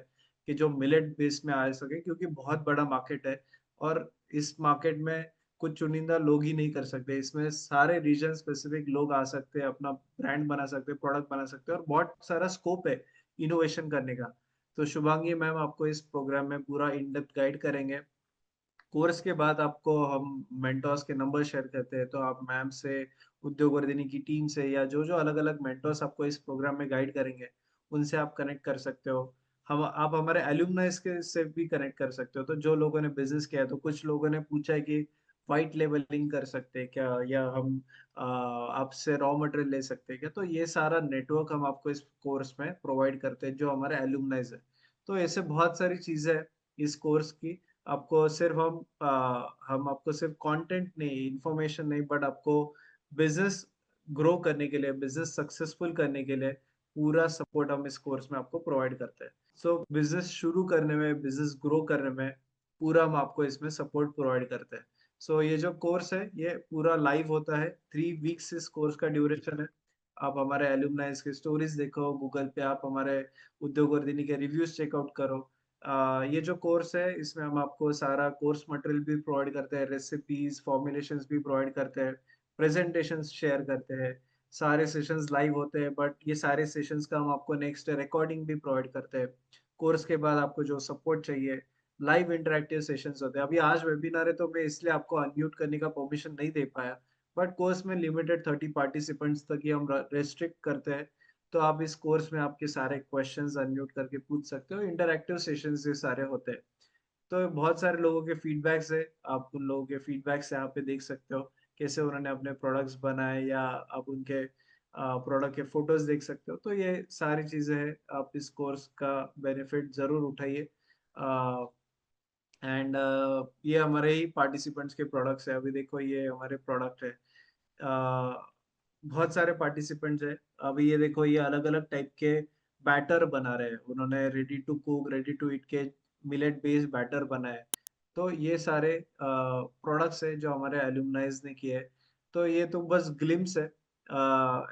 कि जो मिलेट बेस में आ सके, क्योंकि बहुत बड़ा मार्केट है। और इस मार्केट में कुछ चुनिंदा लोग ही नहीं कर सकते, इसमें सारे रीजन स्पेसिफिक लोग आ सकते हैं, अपना ब्रांड बना सकते हैं, प्रोडक्ट बना सकते हैं, और बहुत सारा स्कोप है इनोवेशन करने का। तो शुभांगी मैम आपको इस प्रोग्राम में पूरा इन डेप्थ गाइड करेंगे। कोर्स के बाद आपको हम मेंटोर्स के नंबर शेयर करते हैं, तो आप मैम से, उद्योग वर्धिनी की टीम से, या जो जो अलग अलग मेंटोर्स आपको इस प्रोग्राम में गाइड करेंगे, उनसे आप कनेक्ट कर सकते हो। हम आप हमारे एल्यूमनाइज के से भी कनेक्ट कर सकते हो। तो जो लोगों ने बिजनेस किया है, तो कुछ लोगों ने पूछा है कि वाइट लेबलिंग कर सकते हैं क्या, या हम आपसे रॉ मटेरियल ले सकते हैं क्या, तो ये सारा नेटवर्क हम आपको इस कोर्स में प्रोवाइड करते हैं, जो हमारे एल्यूमनाइज है। तो ऐसे बहुत सारी चीजें हैं इस कोर्स की। आपको सिर्फ हम आपको सिर्फ कंटेंट नहीं, इंफॉर्मेशन नहीं, बट आपको बिजनेस ग्रो करने के लिए, बिजनेस सक्सेसफुल करने के लिए पूरा सपोर्ट हम इस कोर्स में आपको प्रोवाइड करते हैं। सो बिजनेस शुरू करने में, बिजनेस ग्रो करने में पूरा हम आपको इसमें सपोर्ट प्रोवाइड करते हैं। सो ये जो कोर्स है ये पूरा लाइव होता है, 3 वीक्स इस कोर्स का ड्यूरेशन है। आप हमारे एलुमनाइज की स्टोरीज देखो, गूगल पे आप हमारे उद्योग वर्धिनी के रिव्यूज चेकआउट करो। ये जो कोर्स है इसमें हम आपको सारा कोर्स मटेरियल भी प्रोवाइड करते हैं, रेसिपीज फॉर्मुलेशंस भी प्रोवाइड करते हैं, प्रेजेंटेशंस शेयर करते हैं। सारे सेशंस लाइव होते हैं, बट ये सारे सेशंस का हम आपको नेक्स्ट रिकॉर्डिंग भी प्रोवाइड करते हैं। कोर्स के बाद आपको जो सपोर्ट चाहिए, लाइव इंटरेक्टिव सेशंस होते हैं। अभी आज वेबिनार है तो मैं इसलिए आपको अनम्यूट करने का परमिशन नहीं दे पाया, बट कोर्स में लिमिटेड 30 पार्टिसिपेंट्स तक ही हम रेस्ट्रिक्ट करते हैं। तो आप इस कोर्स में आपके सारे क्वेश्चंस अनम्यूट करके पूछ सकते हो, इंटरैक्टिव सेशंस ये सारे होते हैं। तो बहुत सारे लोगों के फीडबैक्स है, आप उन लोगों के फीडबैक्स यहाँ पे देख सकते हो, कैसे उन्होंने अपने प्रोडक्ट्स बनाए, या आप उनके प्रोडक्ट के फोटोज देख सकते हो। तो ये सारी चीजें हैं, आप इस कोर्स का बेनिफिट जरूर उठाइए। एंड ये हमारे ही पार्टिसिपेंट्स के प्रोडक्ट्स है। अभी देखो ये हमारे प्रोडक्ट है। बहुत सारे पार्टिसिपेंट्स है। अभी ये देखो ये अलग अलग टाइप के बैटर बना रहे हैं, उन्होंने ready to cook, ready to eat के मिलेट बेस्ड बैटर बनाए। तो ये सारे प्रोडक्ट्स है जो हमारे एल्यूमनाइज ने किए हैं। तो ये तो बस ग्लिम्स है।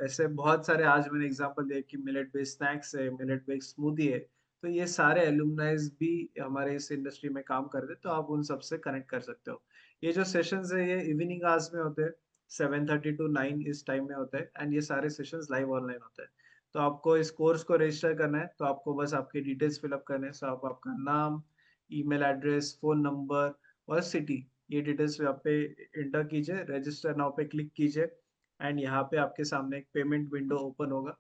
ऐसे बहुत सारे आज मैंने एग्जांपल दिए कि मिलेट बेस्ड स्नैक्स है, मिलेट बेस्ड स्मूदी है। तो ये सारे एल्यूमनाइज भी हमारे इस इंडस्ट्री में काम करते हैं, तो आप उन सबसे कनेक्ट कर सकते हो। ये जो सेशंस है ये इवनिंग आवर्स में होते हैं, 7:30 to 9 इस टाइम में होता है, एंड ये सारे सेशंस लाइव ऑनलाइन होते हैं। तो आपको इस कोर्स को रजिस्टर करना है तो आपको बस आपके डिटेल्स फिलअप करने हैं। सो आप आपका नाम, ईमेल एड्रेस, फोन नंबर और सिटी, ये डिटेल्स यहाँ पे इंटर कीजिए, रजिस्टर नाउ पे क्लिक कीजिए, एंड यहाँ पे आपके सामने एक पेमेंट विंडो ओपन होगा,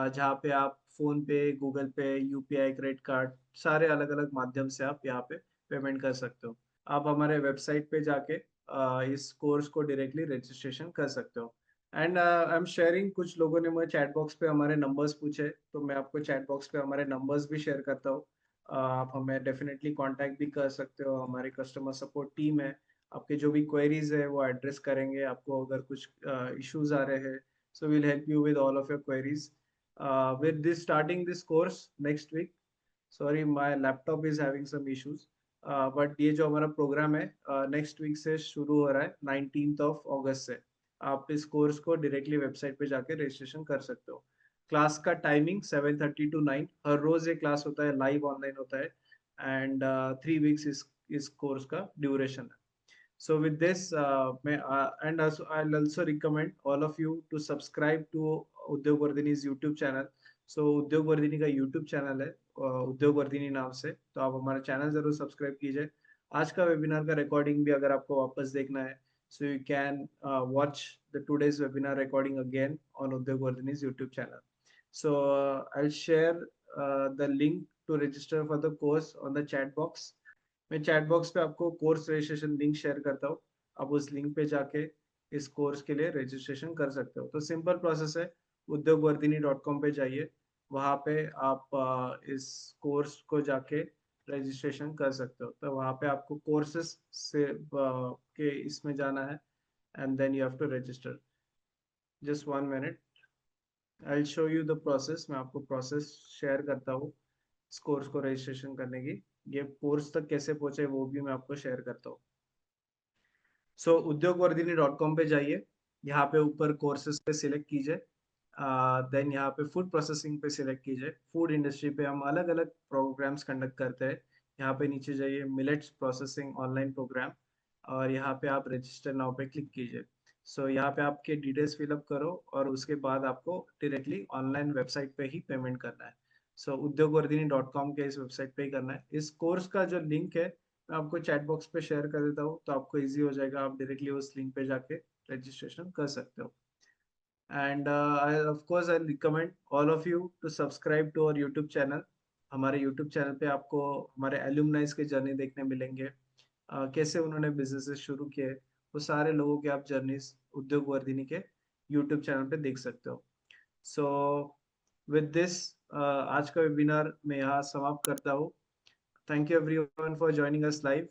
जहाँ पे आप फोन पे, गूगल पे, यूपीआई, क्रेडिट कार्ड, सारे अलग अलग माध्यम से आप यहाँ पे पेमेंट कर सकते हो। आप हमारे वेबसाइट पे जाके इस कोर्स को डायरेक्टली रजिस्ट्रेशन कर सकते हो। एंड आई एम शेयरिंग, कुछ लोगों ने मुझे चैट बॉक्स पे हमारे नंबर्स पूछे, तो मैं आपको चैट बॉक्स पे हमारे नंबर्स भी शेयर करता हूँ। आप हमें डेफिनेटली कांटेक्ट भी कर सकते हो, हमारी कस्टमर सपोर्ट टीम है, आपके जो भी क्वेरीज है वो एड्रेस करेंगे। आपको अगर कुछ इश्यूज आ रहे हैं, so we'll help you with all of your queries. With this starting this course next week, sorry my laptop is having some issues, but ये जो हमारा प्रोग्राम है नेक्स्ट वीक से शुरू हो रहा है, 19 से। आप इस कोर्स को डायरेक्टली वेबसाइट पे जाके रजिस्ट्रेशन कर सकते हो। क्लास का टाइमिंग 7:30 to 9, हर रोज ये क्लास होता है, लाइव ऑनलाइन होता है, एंड 3 वीक्स इस कोर्स का ड्यूरेशन है। So with this, and also I'll also recommend all of you to subscribe to उद्योग वर्धिनी's YouTube चैनल। So उद्योग वर्धिनी का YouTube चैनल है उद्योग वर्धिनी नाम से, तो आप हमारा चैनल जरूर सब्सक्राइब कीजिए। आज का वेबिनार का रिकॉर्डिंग भी अगर आपको वापस देखना है, so you can watch the today's webinar recording again on उद्योग वर्धिनी's YouTube channel. So I'll share the link to register for the course on the chat box. मैं चैट बॉक्स पे आपको कोर्स रजिस्ट्रेशन लिंक शेयर करता हूँ, आप उस link पे जाके इस कोर्स के लिए रजिस्ट्रेशन कर सकते हो। तो सिंपल प्रोसेस है, udyogvardhini.com पे जाइए, वहाँ पे आप इस कोर्स को जाके रजिस्ट्रेशन कर सकते हो। तो वहाँ पे आपको कोर्सेस से के इसमें जाना है, and then you have to register. Just 1 minute, I will show you the process. मैं आपको प्रोसेस शेयर करता हूँ इस कोर्स को रजिस्ट्रेशन करने की। ये कोर्स तक कैसे पहुंचे वो भी मैं आपको शेयर करता हूँ। सो udyogvardhini.com पे जाइए, यहाँ पे ऊपर कोर्सेज पे सिलेक्ट कीजिए, देन यहाँ पे फूड प्रोसेसिंग पे सिलेक्ट कीजिए। फूड इंडस्ट्री पे हम अलग अलग प्रोग्राम्स कंडक्ट करते हैं। यहाँ पे नीचे जाइए, मिलेट्स प्रोसेसिंग ऑनलाइन प्रोग्राम, और यहाँ पे आप रजिस्टर नाउ पे क्लिक कीजिए। सो यहाँ पे आपके डिटेल्स फिलअप करो, और उसके बाद आपको डायरेक्टली ऑनलाइन वेबसाइट पे ही पेमेंट करना है। सो udyogvardhini.com के इस वेबसाइट पे ही करना है। इस कोर्स का जो लिंक है मैं आपको चैट बॉक्स पे शेयर कर देता हूँ, तो आपको इजी हो जाएगा, आप डायरेक्टली उस लिंक पे जाके रजिस्ट्रेशन कर सकते हो। And I of course I recommend all of you to subscribe to our YouTube channel. हमारे यूट्यूब चैनल पे आपको हमारे एल्यूमनाइज के जर्नी देखने मिलेंगे, कैसे उन्होंने बिजनेसेस शुरू किए, वो सारे लोगों के आप जर्नीज उद्योग वर्धिनी के यूट्यूब चैनल पे देख सकते हो। सो विद दिस आज का वेबिनार मैं यहाँ समाप्त करता हूँ। Thank you everyone for joining us live.